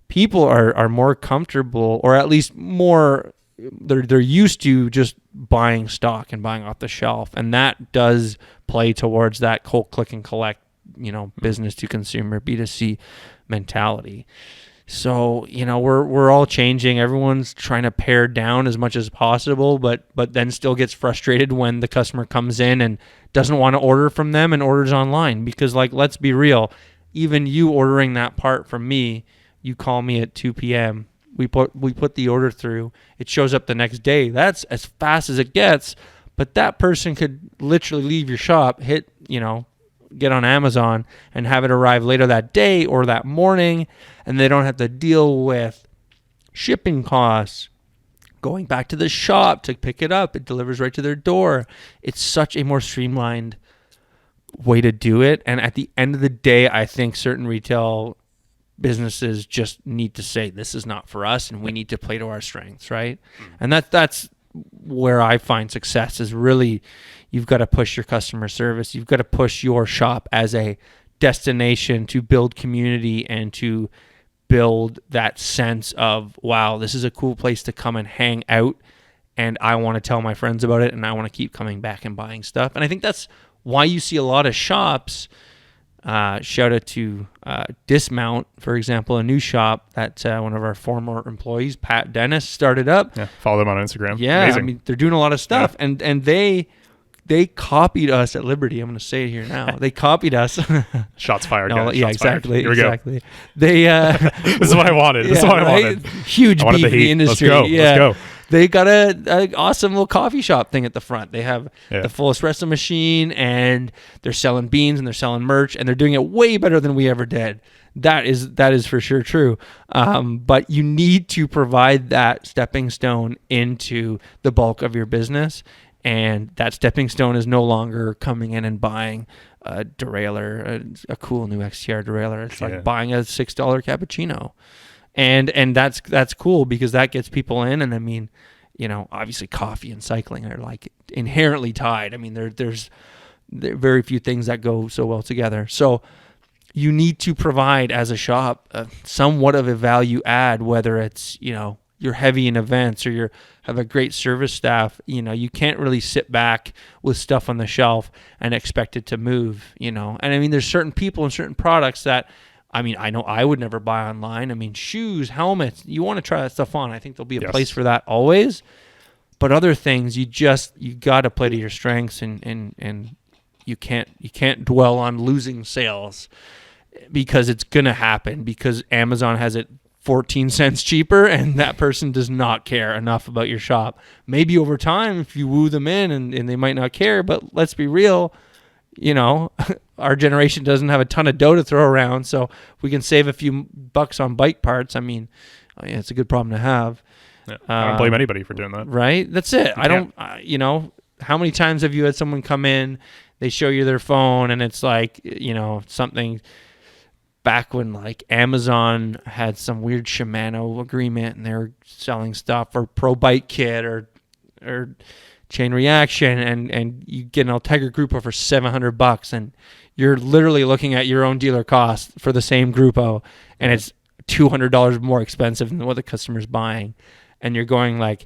people are more comfortable, or at least more, they're used to just buying stock and buying off the shelf, and that does play towards that whole click and collect, business to consumer B2C mentality. So we're all changing. Everyone's trying to pare down as much as possible, but then still gets frustrated when the customer comes in and doesn't want to order from them and orders online, because let's be real, even you ordering that part from me. You call me at 2 p.m. We put the order through. It shows up the next day. That's as fast as it gets. But that person could literally leave your shop, get on Amazon and have it arrive later that day or that morning, and they don't have to deal with shipping costs, going back to the shop to pick it up. It delivers right to their door. It's such a more streamlined way to do it. And at the end of the day, I think certain retail businesses just need to say, this is not for us, and we need to play to our strengths, right? And that's where I find success is really, you've got to push your customer service. You've got to push your shop as a destination to build community and to build that sense of, wow, this is a cool place to come and hang out, and I want to tell my friends about it, and I want to keep coming back and buying stuff. And I think that's why you see a lot of shops. Shout out to Dismount, for example, a new shop that one of our former employees, Pat Dennis, started up. Yeah, follow them on Instagram. Yeah, amazing. I mean, they're doing a lot of stuff, and they copied us at Liberty. I'm going to say it here now. They copied us. Shots fired. No, guys. yeah, Shots exactly. Fired. Here we exactly. go. They. This is what I wanted. This is what I wanted. Huge I wanted beef the in the heat. industry. Let's go. Yeah. Let's go. they got a awesome little coffee shop thing at the front. They have the full espresso machine, and they're selling beans and they're selling merch, and they're doing it way better than we ever did. That is for sure true. But you need to provide that stepping stone into the bulk of your business. And that stepping stone is no longer coming in and buying a derailleur, a cool new XTR derailleur. It's like buying a $6 cappuccino. And that's cool because that gets people in. And I mean, you know, obviously coffee and cycling are like inherently tied. I mean, there's very few things that go so well together. So you need to provide as a shop somewhat of a value add, whether it's, you know, you're heavy in events or you have a great service staff. You know, you can't really sit back with stuff on the shelf and expect it to move, you know. And I mean, there's certain people and certain products that, I mean, I know I would never buy online. I mean, shoes, helmets, you want to try that stuff on. I think there'll be a place for that always. But other things, you got to play to your strengths, and you can't dwell on losing sales because it's going to happen because Amazon has it 14 cents cheaper and that person does not care enough about your shop. Maybe over time, if you woo them in and they might not care, but let's be real, you know, our generation doesn't have a ton of dough to throw around, so if we can save a few bucks on bike parts, I mean, it's a good problem to have. Yeah, I don't blame anybody for doing that. Right? That's it. I don't, you know, how many times have you had someone come in, they show you their phone, and it's like, you know, something back when like Amazon had some weird Shimano agreement and they were selling stuff for Pro Bike Kit or Chain Reaction, and you get an Ultegra Grupo for $700, and you're literally looking at your own dealer cost for the same Grupo, and it's $200 more expensive than what the customer's buying, and you're going like,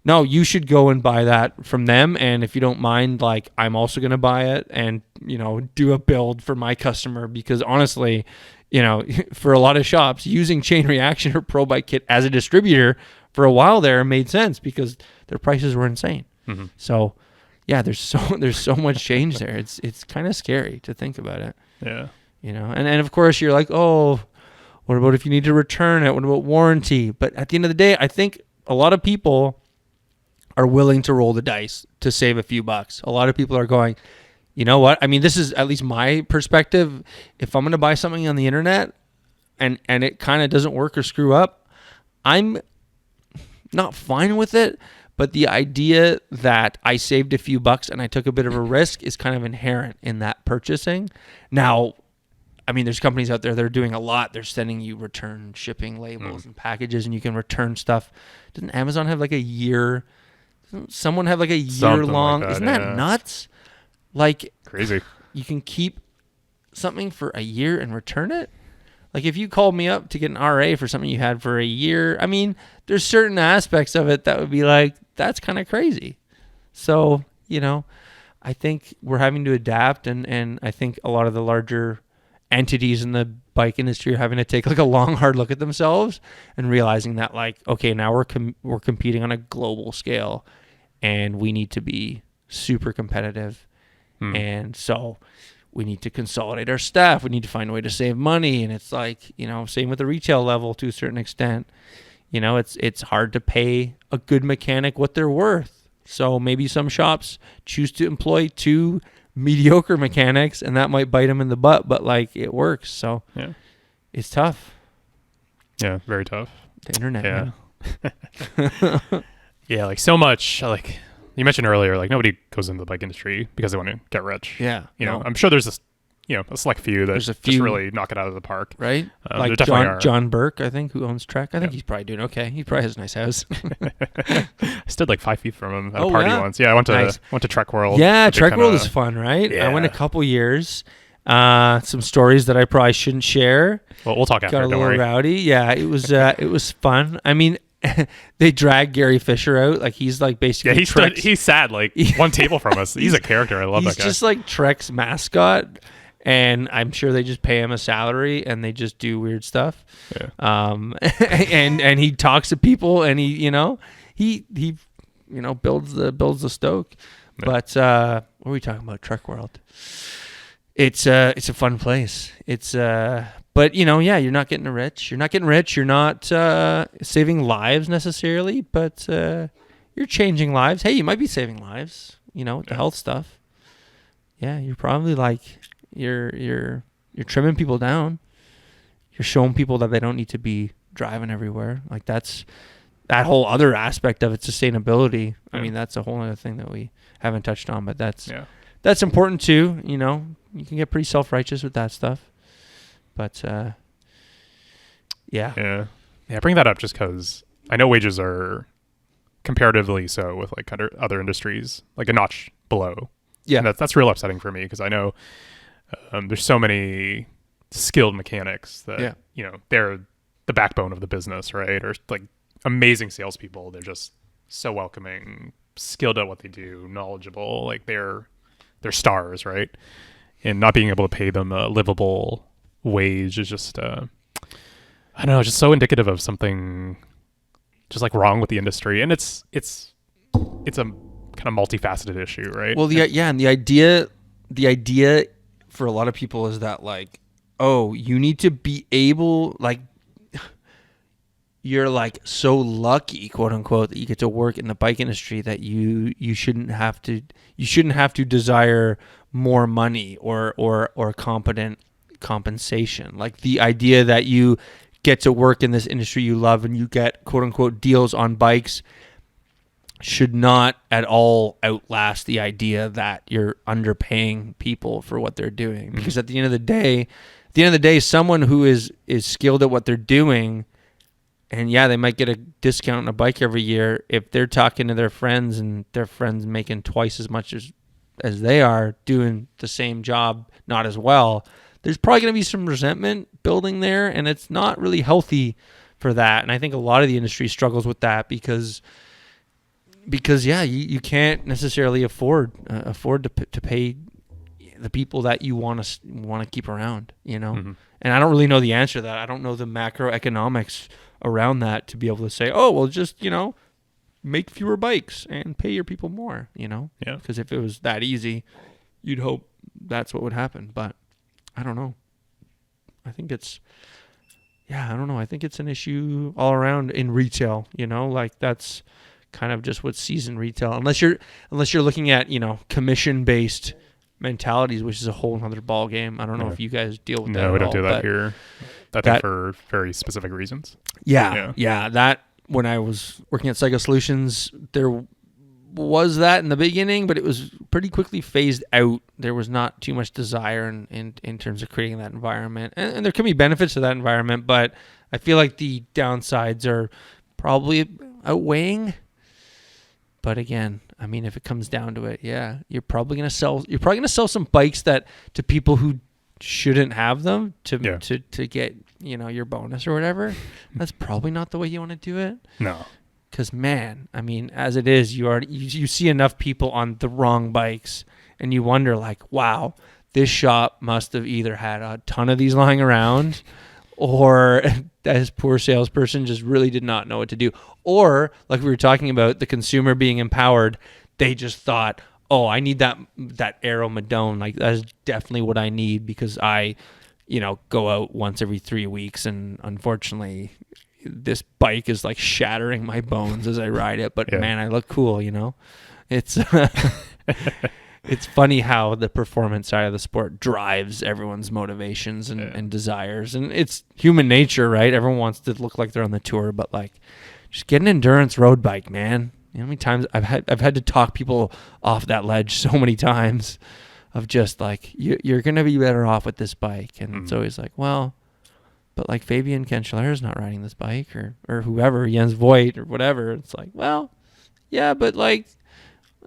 no, you should go and buy that from them, and if you don't mind, like, I'm also going to buy it and, you know, do a build for my customer, because honestly, you know, for a lot of shops, using Chain Reaction or Pro Bike Kit as a distributor for a while there made sense because their prices were insane. Mm-hmm. So, yeah, there's so much change there. It's kind of scary to think about it. Yeah. You know, and of course you're like, oh, what about if you need to return it? What about warranty? But at the end of the day, I think a lot of people are willing to roll the dice to save a few bucks. A lot of people are going, you know what? I mean, this is at least my perspective. If I'm going to buy something on the internet and it kind of doesn't work or screw up, I'm not fine with it. But the idea that I saved a few bucks and I took a bit of a risk is kind of inherent in that purchasing. Now, I mean, there's companies out there that are doing a lot. They're sending you return shipping labels and packages, and you can return stuff. Doesn't Amazon have like a year? Doesn't someone have like a year long? Like that, isn't that nuts? Like, crazy. You can keep something for a year and return it? Like, if you called me up to get an RA for something you had for a year, I mean, there's certain aspects of it that would be like, that's kind of crazy. So, you know, I think we're having to adapt, and I think a lot of the larger entities in the bike industry are having to take like a long, hard look at themselves and realizing that, like, okay, now we're competing on a global scale, and we need to be super competitive. And so we need to consolidate our staff. We need to find a way to save money. And it's like, you know, same with the retail level to a certain extent. You know, it's hard to pay a good mechanic what they're worth. So maybe some shops choose to employ 2 mediocre mechanics, and that might bite them in the butt, but like, it works. So yeah, it's tough. Yeah, very tough. The internet. Yeah. Yeah, like so much, like you mentioned earlier, like nobody goes into the bike industry because they want to get rich. Yeah. You know, I'm sure there's this, you know, a select few that just really knock it out of the park. Right? Like John Burke, I think, who owns Trek. I think he's probably doing okay. He probably has a nice house. I stood like 5 feet from him at a party once. Yeah, I went to Trek World. Yeah, Trek World is fun, right? Yeah. I went a couple years. Some stories that I probably shouldn't share. Well, we'll talk after. Got a little rowdy. Yeah, it was fun. I mean, they drag Gary Fisher out, like he's like basically he's sad like one table from us. He's a character. I love that guy. He's just like Trek's mascot, and I'm sure they just pay him a salary and they just do weird stuff. Yeah. And he talks to people, and he builds the stoke. Yeah. But what are we talking about? Trek World. It's a fun place. But, you know, yeah, you're not getting rich. You're not saving lives necessarily, but you're changing lives. Hey, you might be saving lives, with the health stuff. Yeah, you're probably like you're trimming people down. You're showing people that they don't need to be driving everywhere. Like that whole other aspect of it, sustainability. I mean, that's a whole other thing that we haven't touched on, but that's important too. You can get pretty self-righteous with that stuff. But yeah, bring that up just because I know wages are comparatively so with like other industries, like a notch below. Yeah, and that's real upsetting for me because I know there's so many skilled mechanics that they're the backbone of the business, right? Or like amazing salespeople. They're just so welcoming, skilled at what they do, knowledgeable. Like they're stars, right? And not being able to pay them a livable wage is just I don't know, just so indicative of something just like wrong with the industry. And it's a kind of multifaceted issue, right? Well, and the idea for a lot of people is that like, oh, you need to be able, like, you're like so lucky, quote unquote, that you get to work in the bike industry that you shouldn't have to desire more money or competent compensation. Like the idea that you get to work in this industry you love and you get quote unquote deals on bikes should not at all outlast the idea that you're underpaying people for what they're doing. Because at the end of the day, someone who is skilled at what they're doing, and they might get a discount on a bike every year, if they're talking to their friends and their friends making twice as much as they are doing the same job, not as well, there's probably going to be some resentment building there, and it's not really healthy for that. And I think a lot of the industry struggles with that because you can't necessarily afford to pay the people that you want to keep around, And I don't really know the answer to that. I don't know the macroeconomics around that to be able to say, oh, well, just make fewer bikes and pay your people more, Because if it was that easy, you'd hope that's what would happen. But I don't know. I think it's an issue all around in retail. Like that's kind of just what seasoned retail, unless you're looking at commission based mentalities, which is a whole other ball game. I don't know if you guys deal with that. No, we don't do that here. I think for very specific reasons. Yeah. That when I was working at Psycho Solutions, there was that in the beginning, but it was pretty quickly phased out. There was not too much desire in terms of creating that environment, and there can be benefits to that environment, but I feel like the downsides are probably outweighing. But again, I mean, if it comes down to it, you're probably gonna sell some bikes that to people who shouldn't have them to get your bonus or whatever. That's probably not the way you want to do it. No, because man, I mean, as it is, you see enough people on the wrong bikes, and you wonder like, wow, this shop must have either had a ton of these lying around, or this poor salesperson just really did not know what to do. Or, like we were talking about, the consumer being empowered, they just thought, oh, I need that Aero Madone. Like, that's definitely what I need because I, go out once every 3 weeks, and unfortunately, this bike is like shattering my bones as I ride it. But man, I look cool, It's... It's funny how the performance side of the sport drives everyone's motivations and desires. And it's human nature, right? Everyone wants to look like they're on the tour, but like just get an endurance road bike, man. You know how many times I've had to talk people off that ledge so many times of just like, you're going to be better off with this bike. And it's always like, well, but like Fabian Cancellara is not riding this bike or whoever, Jens Voigt or whatever. It's like, well, yeah, but like,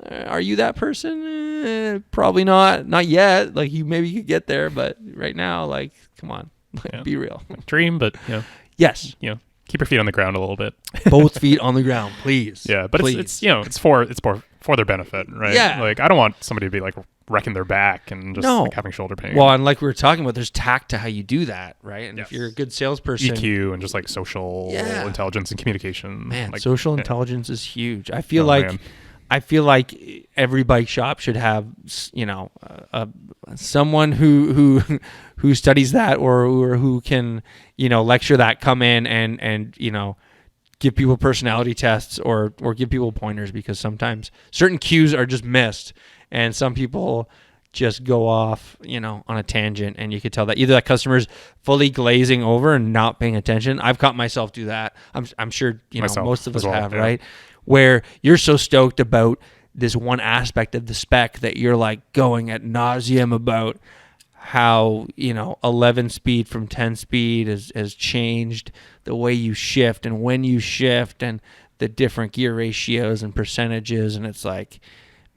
are you that person? Probably not yet. Like maybe you could get there, but right now, like, come on, be real. Dream, but yes, keep your feet on the ground a little bit. Both feet on the ground, please. Yeah, but please. it's for their benefit, right? Yeah. Like I don't want somebody to be like wrecking their back and just like having shoulder pain. Well, and like we were talking about, there's tact to how you do that, right? And if you're a good salesperson, EQ and just like social intelligence and communication. Man, like, social intelligence is huge. I feel like every bike shop should have, someone who studies that or who can, lecture that, come in and give people personality tests or give people pointers, because sometimes certain cues are just missed, and some people just go off, on a tangent, and you could tell that either that customer's fully glazing over and not paying attention. I've caught myself do that. I'm sure Myself most of us as well, have, yeah. right? Where you're so stoked about this one aspect of the spec that you're like going ad nauseum about how 11 speed from 10 speed has changed the way you shift and when you shift and the different gear ratios and percentages, and it's like,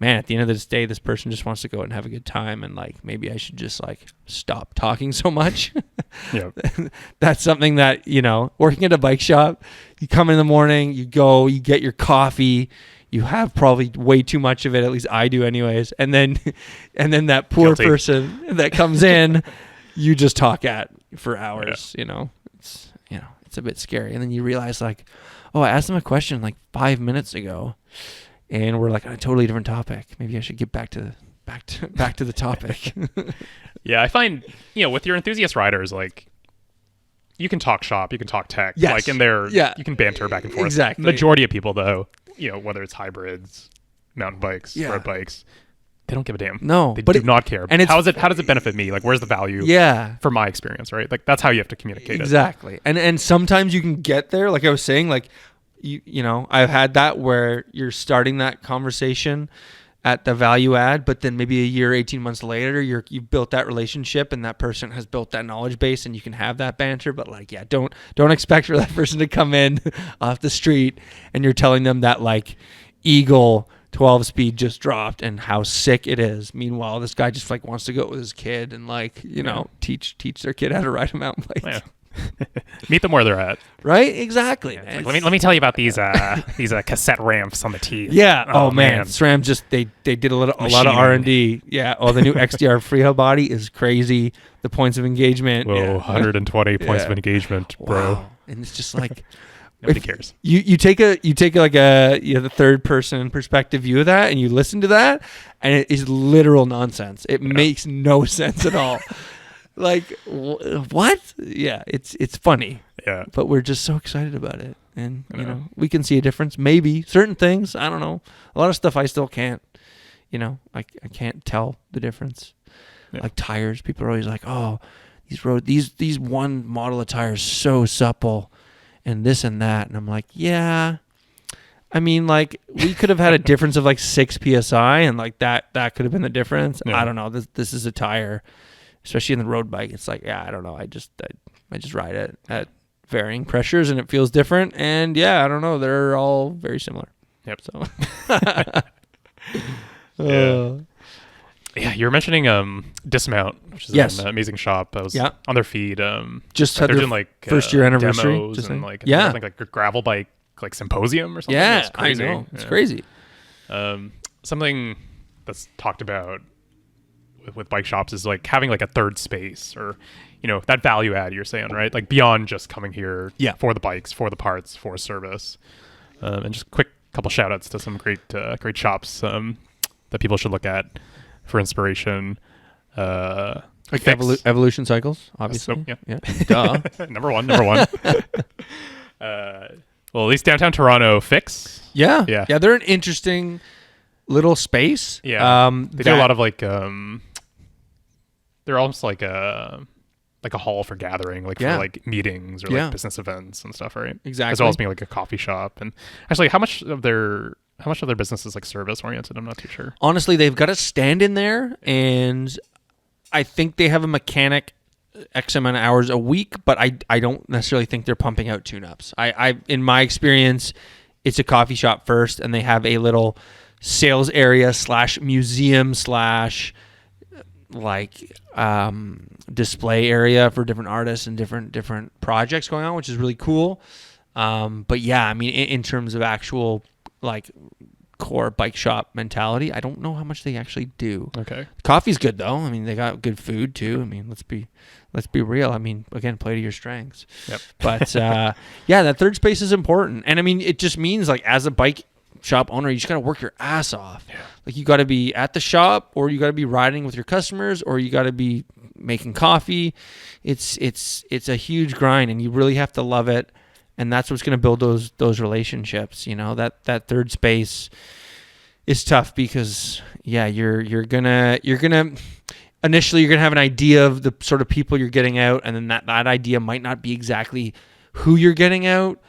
man, at the end of this day, this person just wants to go out and have a good time, and like maybe I should just like stop talking so much. Yeah. That's something that, working at a bike shop, you come in the morning, you go, you get your coffee, you have probably way too much of it, at least I do anyways, and then that poor Guilty. person that comes in, you just talk at for hours. It's a bit scary, and then you realize like, oh, I asked them a question like 5 minutes ago, and we're like on a totally different topic. Maybe I should get back to the topic. Yeah, I find, with your enthusiast riders, like, you can talk shop, you can talk tech. Yes. Like, in there, Yeah. you can banter back and forth. Exactly. Majority of people, though, whether it's hybrids, mountain bikes, Yeah. road bikes, they don't give a damn. No, They but do not care. and it's- How does it benefit me? Like, where's the value Yeah. for my experience, right? Like, that's how you have to communicate it. Exactly. And sometimes you can get there, like I was saying, like I've had that where you're starting that conversation at the value add, but then maybe a year, 18 months later, you've built that relationship, and that person has built that knowledge base, and you can have that banter. But like, yeah, don't expect for that person to come in off the street and you're telling them that like Eagle 12 speed just dropped and how sick it is. Meanwhile, this guy just like wants to go with his kid and like, teach their kid how to ride a mountain bike. Yeah. Meet them where they're at. Right? Exactly. It's man. like, let me tell you about these cassette ramps on the T. Yeah. Oh, man. SRAM just they did a lot of Machining. R&D. Yeah. Oh, the new XDR freehub body is crazy. The points of engagement. Whoa, yeah. 120 points of Yeah. engagement, bro. Wow. And it's just like Nobody if cares. You take like the third person perspective view of that, and you listen to that, and it is literal nonsense. It makes no sense at all. Like what? Yeah, it's funny. Yeah. But we're just so excited about it, and we can see a difference. Maybe certain things, I don't know. A lot of stuff I still can't. I can't tell the difference. Yeah. Like tires, people are always like, "Oh, these one model of tires so supple, and this and that," and I'm like, "Yeah." I mean, like we could have had a difference of like 6 psi, and like that could have been the difference. Yeah. I don't know. This is a tire, especially in the road bike. It's like, yeah, I don't know. I just ride it at varying pressures, and it feels different. And yeah, I don't know. They're all very similar. Yep. So. Yeah. Yeah, you were mentioning Dismount, which is Yes. an amazing shop. I was Yeah. on their feed. Just they're had their doing like first year anniversary, demos just and saying. like Yeah. like a gravel bike like symposium or something. Yeah, It's crazy. I know. It's Yeah. crazy. Something that's talked about with bike shops is like having like a third space, or that value add you're saying, right? Like beyond just coming here Yeah. for the bikes, for the parts, for service. And just quick couple shout outs to some great shops that people should look at for inspiration. Like Fix. evolution cycles, obviously. So, yeah. Duh. number one. Well, at least downtown Toronto, Fix. Yeah. Yeah. Yeah. They're an interesting little space. Yeah, they do a that- lot of like they're almost like a hall for gathering, like Yeah. for like meetings or Yeah. like business events and stuff, right? Exactly. As well as being like a coffee shop. And actually, how much of their business is like service oriented? I'm not too sure. Honestly, they've got a stand in there, and I think they have a mechanic X amount of hours a week, but I don't necessarily think they're pumping out tune-ups. I in my experience, it's a coffee shop first, and they have a little sales area / museum / display area for different artists and different projects going on, which is really cool. But yeah, I mean, in terms of actual like core bike shop mentality, I don't know how much they actually do. Okay. Coffee's good though. I mean, they got good food too. I mean, let's be real. I mean, again, play to your strengths. Yep. But yeah, that third space is important, and I mean, it just means like as a bike shop owner, you just got to work your ass off. Yeah. Like you got to be at the shop, or you got to be riding with your customers, or you got to be making coffee. It's a huge grind, and you really have to love it. and that's what's going to build those relationships. That third space is tough because you're gonna initially you're gonna have an idea of the sort of people you're getting out, and then that idea might not be exactly who you're getting out.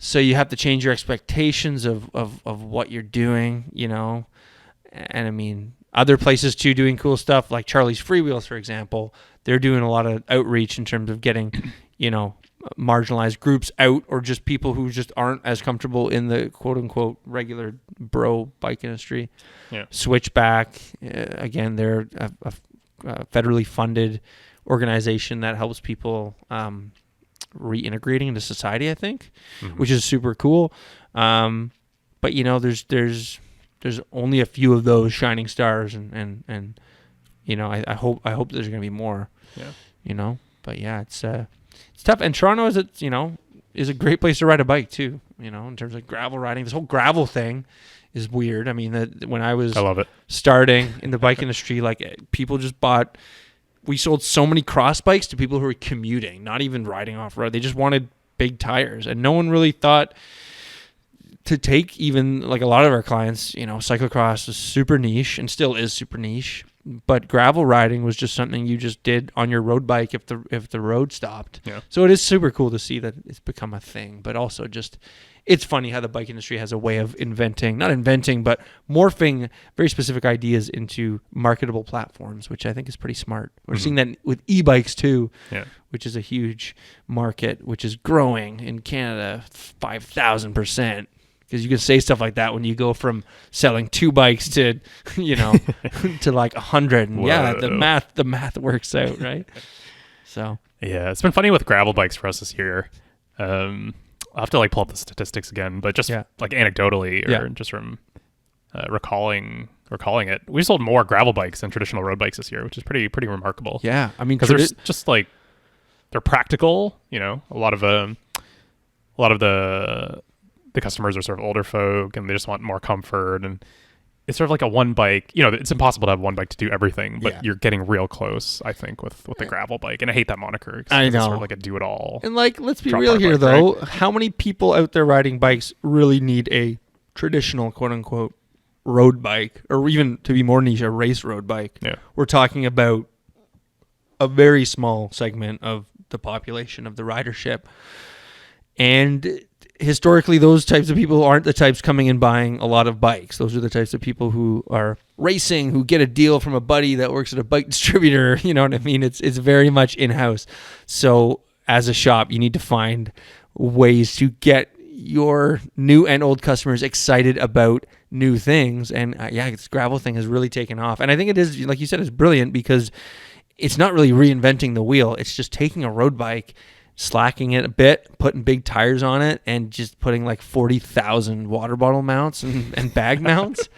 So you have to change your expectations of what you're doing, And I mean, other places too doing cool stuff like Charlie's Freewheels, for example. They're doing a lot of outreach in terms of getting, marginalized groups out, or just people who just aren't as comfortable in the quote unquote regular bro bike industry. Yeah. Switchback, again, they're a federally funded organization that helps people reintegrating into society, I think, which is super cool. But there's only a few of those shining stars, and I hope there's gonna be more. Yeah. But yeah, it's tough. And Toronto is a great place to ride a bike too. In terms of gravel riding, this whole gravel thing is weird. I mean, when I love it. starting in the bike industry, like people just bought. We sold so many cross bikes to people who were commuting, not even riding off road. They just wanted big tires, and no one really thought to take even like a lot of our clients. Cyclocross is super niche and still is super niche, but gravel riding was just something you just did on your road bike if the road stopped. Yeah. So it is super cool to see that it's become a thing, but also just. It's funny how the bike industry has a way of but morphing very specific ideas into marketable platforms, which I think is pretty smart. We're seeing that with e-bikes too, which is a huge market, which is growing in Canada 5,000%. Because you can say stuff like that when you go from selling 2 bikes to, to like 100. And the math works out, right? So yeah, it's been funny with gravel bikes for us this year. I'll have to pull up the statistics again, but just anecdotally or just from recalling it, we sold more gravel bikes than traditional road bikes this year, which is pretty remarkable. Yeah, I mean, because they're just they're practical. A lot of the customers are sort of older folk, and they just want more comfort. And it's sort of like a one bike. It's impossible to have one bike to do everything, but you're getting real close, I think, with the gravel bike. And I hate that moniker. I know. It's sort of like a do-it-all. And let's be real here, though. Right? How many people out there riding bikes really need a traditional, quote-unquote, road bike, or even, to be more niche, a race road bike? Yeah. We're talking about a very small segment of the population, of the ridership. And historically, those types of people aren't the types coming and buying a lot of bikes. Those are the types of people who are racing, who get a deal from a buddy that works at a bike distributor. You know what I mean? It's very much in-house. So as a shop, you need to find ways to get your new and old customers excited about new things. And this gravel thing has really taken off. And I think it is, like you said, it's brilliant because it's not really reinventing the wheel. It's just taking a road bike, slacking it a bit, putting big tires on it, and just putting 40,000 water bottle mounts and bag mounts.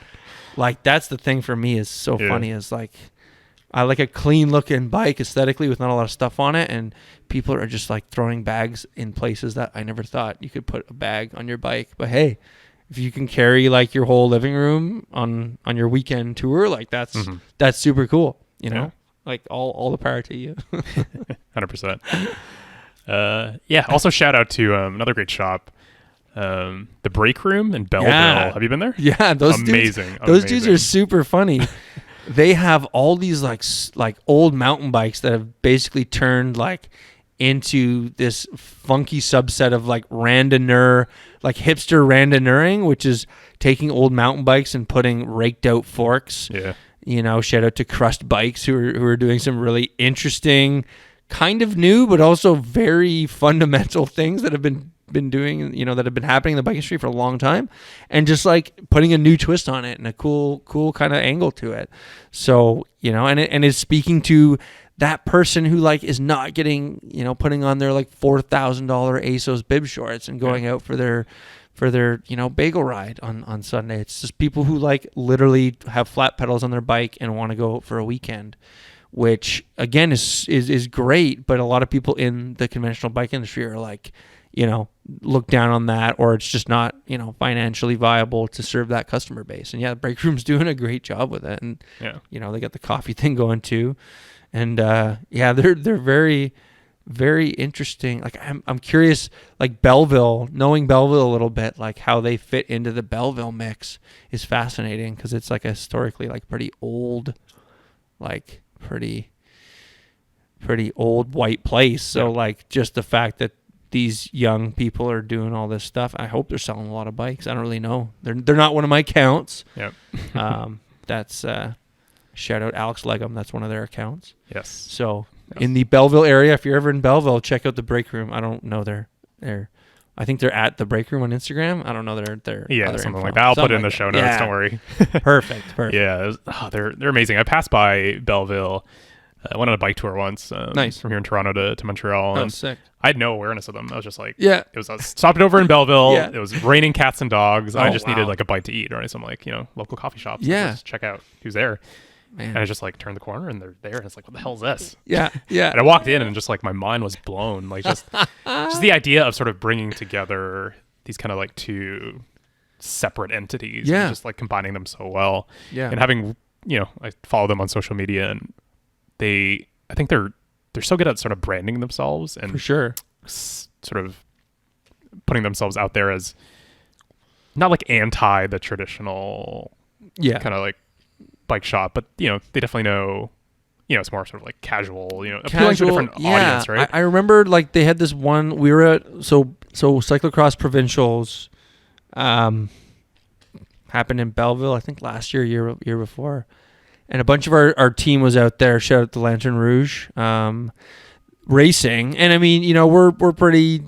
That's the thing for me is so funny is I like a clean looking bike aesthetically with not a lot of stuff on it, and people are just throwing bags in places that I never thought you could put a bag on your bike. But hey, if you can carry your whole living room on your weekend tour, that's super cool, all the power to you. 100%. Also shout out to another great shop, the Break Room in Belleville. Have you been there? Yeah, those dudes are super funny. They have all these old mountain bikes that have basically turned into this funky subset of randonneur, hipster randonneuring, which is taking old mountain bikes and putting raked out forks. Yeah. Shout out to Crust Bikes who are doing some really interesting, kind of new, but also very fundamental things that have been doing, that have been happening in the bike industry for a long time, and just putting a new twist on it and a cool kind of angle to it. So, and it's speaking to that person who is not getting, putting on their $4,000 ASOS bib shorts and going out for their bagel ride on Sunday. It's just people who literally have flat pedals on their bike and want to go out for a weekend, which again is great, but a lot of people in the conventional bike industry are look down on that, or it's just not, financially viable to serve that customer base. And Break Room's doing a great job with it. And, they got the coffee thing going too. And, they're very, very interesting. Like I'm curious, like knowing Belleville a little bit, like how they fit into the Belleville mix is fascinating because it's like a historically like pretty old, like pretty old white place. So like just the fact that these young people are doing all this stuff, I hope they're selling a lot of bikes. I don't really know. They're not one of my accounts. Yep. That's shout out Alex Legum. That's one of their accounts. Yes. So in the Belleville area, if you're ever in Belleville, check out the Break Room. I don't know I think they're at the Break Room on Instagram. I don't know their other something info. like that. I'll put it in the like show that. notes. Yeah. Don't worry. Perfect. Yeah, they're amazing. I passed by Belleville. I went on a bike tour once. Nice. From here in Toronto to Montreal. Oh, and sick. I had no awareness of them. I was just like, Yeah. I stopped over in Belleville. Yeah. It was raining cats and dogs. I Oh, just wow. needed like a bite to eat, right? So I'm like, local coffee shops. Yeah. Just check out who's there. Man. And I just like turned the corner and they're there. And it's like, what the hell is this? Yeah. Yeah. And I walked in and just like my mind was blown. Like just the idea of sort of bringing together these kind of like two separate entities. Yeah. And just like combining them so well. Yeah. And having, I follow them on social media and I think they're so good at sort of branding themselves and For sure. sort of putting themselves out there as not like anti the traditional Yeah. kind of like bike shop, but they definitely know, it's more sort of like casual, appealing to a different audience, right? I remember like they had this one. We were at so cyclocross provincials, happened in Belleville. I think last year before, and a bunch of our team was out there. Shout out to Lantern Rouge, racing. And I mean, we're pretty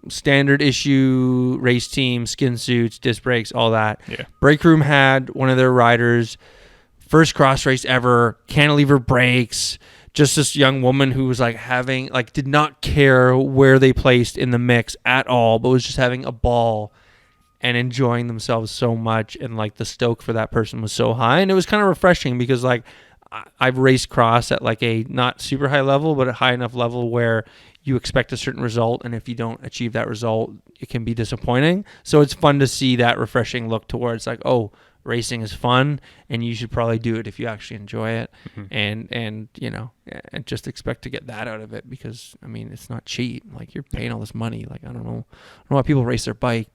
standard issue race team, skin suits, disc brakes, all that. Yeah. Break Room had one of their riders. First cross race ever, cantilever brakes, just this young woman who was like did not care where they placed in the mix at all, but was just having a ball and enjoying themselves so much. And like the stoke for that person was so high. And it was kind of refreshing because like I've raced cross at like a not super high level, but a high enough level where you expect a certain result. And if you don't achieve that result, it can be disappointing. So it's fun to see that refreshing look towards like, oh, racing is fun and you should probably do it if you actually enjoy it. And and just expect to get that out of it because I mean it's not cheap. Like you're paying all this money. Like I don't know why people race their bike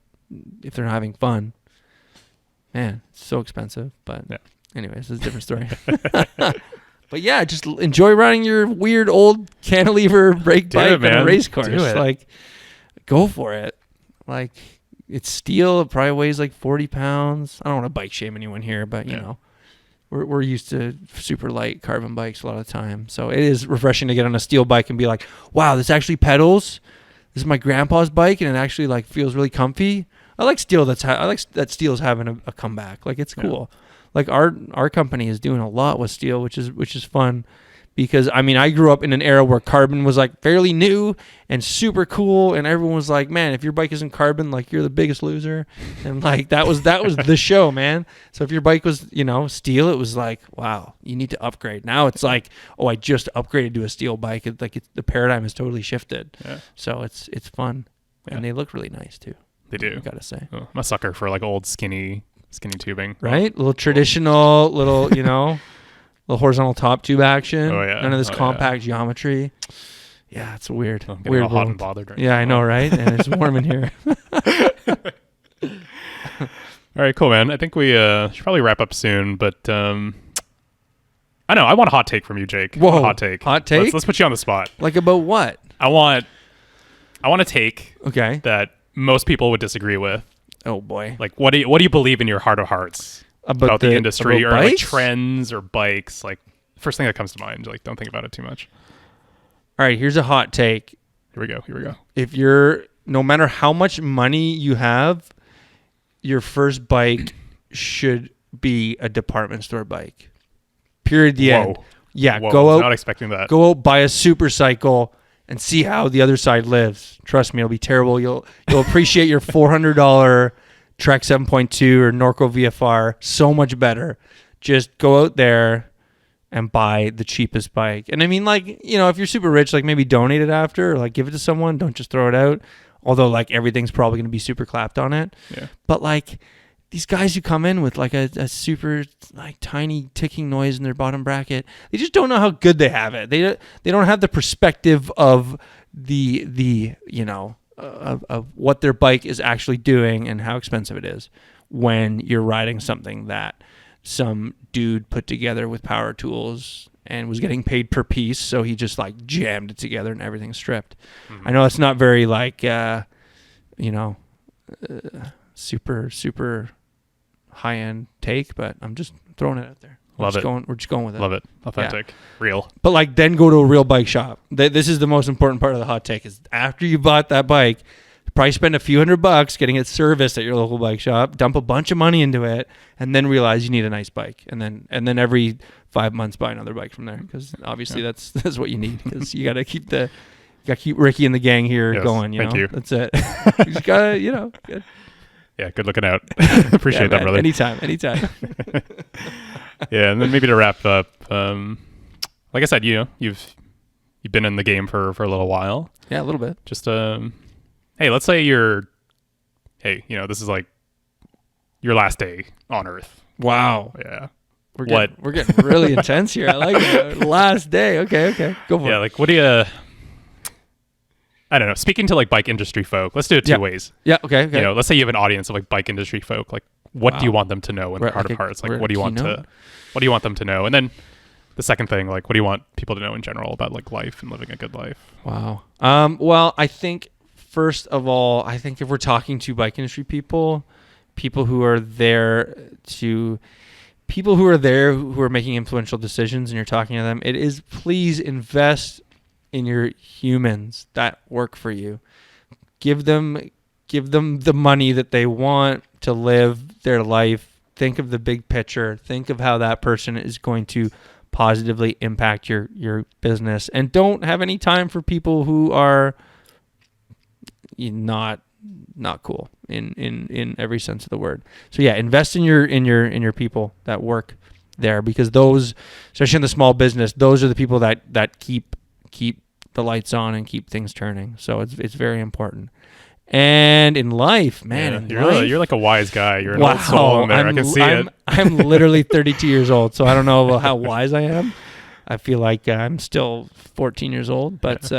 if they're not having fun. Man, it's so expensive. But anyways, it's a different story. But yeah, just enjoy riding your weird old cantilever brake bike on a race course. Like go for it. Like it's steel. It probably weighs like 40 pounds. I don't want to bike shame anyone here, but we're used to super light carbon bikes a lot of the time. So it is refreshing to get on a steel bike and be like, wow, this actually pedals. This is my grandpa's bike and it actually like feels really comfy. I like steel. I like that steel's having a comeback. Like it's cool. Like our company is doing a lot with steel, which is fun. Because, I mean, I grew up in an era where carbon was, like, fairly new and super cool. And everyone was like, man, if your bike isn't carbon, like, you're the biggest loser. And, like, that was the show, man. So if your bike was, steel, it was like, wow, you need to upgrade. Now it's like, oh, I just upgraded to a steel bike. The paradigm has totally shifted. Yeah. So it's fun. Yeah. And they look really nice, too. They do. I got to say. Oh, I'm a sucker for, like, old skinny tubing. Right? A little traditional, little, little horizontal top tube action. Oh, yeah. None of this compact geometry. Yeah, it's weird. I'm getting weird all hot and bothered right now. I know, right? And it's warm in here. All right, cool, man. I think we should probably wrap up soon, but I know. I want a hot take from you, Jake. Whoa. A hot take. Hot take? Let's put you on the spot. Like about what? I want a take Okay. that most people would disagree with. Oh, boy. Like, what do you believe in your heart of hearts about the industry or like trends or bikes? Like, first thing that comes to mind. Like, don't think about it too much. All right, here's a hot take. Here we go. If no matter how much money you have, your first bike should be a department store bike. Period. The end. Yeah, Whoa, go I was out. not expecting that. Go out, buy a super cycle, and see how the other side lives. Trust me, it'll be terrible. You'll appreciate your $400 Trek 7.2 or Norco VFR so much better. Just go out there and buy the cheapest bike. And I mean, like, if you're super rich, like maybe donate it after or like give it to someone. Don't just throw it out. Although like everything's probably going to be super clapped on it. Yeah. But like these guys who come in with like a super like tiny ticking noise in their bottom bracket, they just don't know how good they have it. They don't have the perspective of the of what their bike is actually doing and how expensive it is when you're riding something that some dude put together with power tools and was getting paid per piece, so he just like jammed it together and everything's stripped. I know it's not very like super high end take, but I'm just throwing it out there. We're just going with it. Love it. Authentic. Real. But like, then go to a real bike shop. This is the most important part of the hot take: is after you bought that bike, probably spend a few $100 getting it serviced at your local bike shop, dump a bunch of money into it, and then realize you need a nice bike, and then every 5 months buy another bike from there, because obviously that's what you need, because you got to keep Ricky and the gang here going. Thank you. That's it. You just gotta good. Yeah, good looking out. Appreciate that, brother. Anytime. Yeah, and then maybe to wrap up, like I said, you've been in the game for a little while. Yeah, a little bit. Just hey, let's say this is like your last day on Earth. Wow. Yeah. We're getting really intense here. I like it. Last day. Okay. Go for it. Yeah, like what do you? I don't know. Speaking to like bike industry folk, let's do it two ways. Yeah. Okay. Let's say you have an audience of like bike industry folk. Like, what do you want them to know in their heart of hearts? Like, what do you want them to know? And then the second thing, like, what do you want people to know in general about like life and living a good life? Wow. Well, I think first of all, if we're talking to bike industry people who are making influential decisions, and you're talking to them, it is, please invest in your humans that work for you. Give them the money that they want to live their life. Think of the big picture. Think of how that person is going to positively impact your business, and don't have any time for people who are not cool in every sense of the word. So yeah, invest in your people that work there, because those, especially in the small business, those are the people that keep the lights on and keep things turning. So it's very important. And in life, man, you're like a wise guy. You're an old soul in there. I can see it. I'm literally 32 years old, so I don't know how wise I am. I feel like I'm still 14 years old, but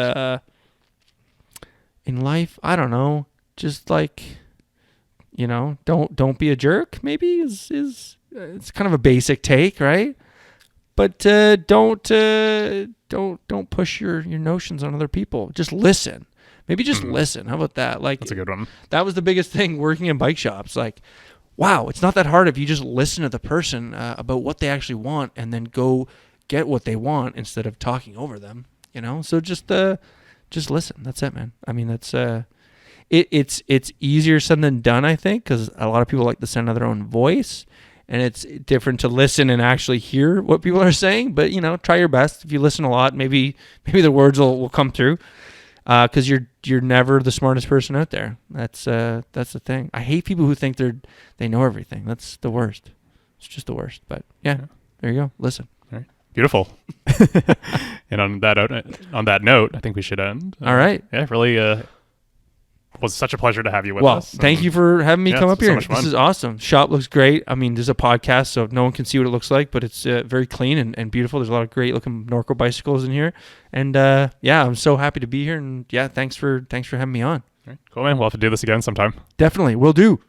in life, I don't know. Just like, don't be a jerk. Maybe is it's kind of a basic take, right? But don't push your notions on other people. Just listen. Maybe just listen. How about that? Like, that's a good one. That was the biggest thing working in bike shops. Like, wow, it's not that hard if you just listen to the person about what they actually want, and then go get what they want instead of talking over them. So just listen. That's it, man. I mean, that's it's easier said than done, I think, because a lot of people like the sound of their own voice, and it's different to listen and actually hear what people are saying. But try your best. If you listen a lot, maybe the words will come through. Because you're never the smartest person out there. That's the thing. I hate people who think they know everything. That's the worst. It's just the worst. But yeah, there you go. Listen. All right. Beautiful. And on that note, I think we should end. All right. Yeah, really was such a pleasure to have you with us. Thank you for having me come up here. So much fun. This is awesome. Shop looks great. I mean, there's a podcast, so no one can see what it looks like, but it's very clean and beautiful. There's a lot of great looking Norco bicycles in here. And I'm so happy to be here. And yeah, thanks for having me on. All right. Cool, man. We'll have to do this again sometime. Definitely. Will do.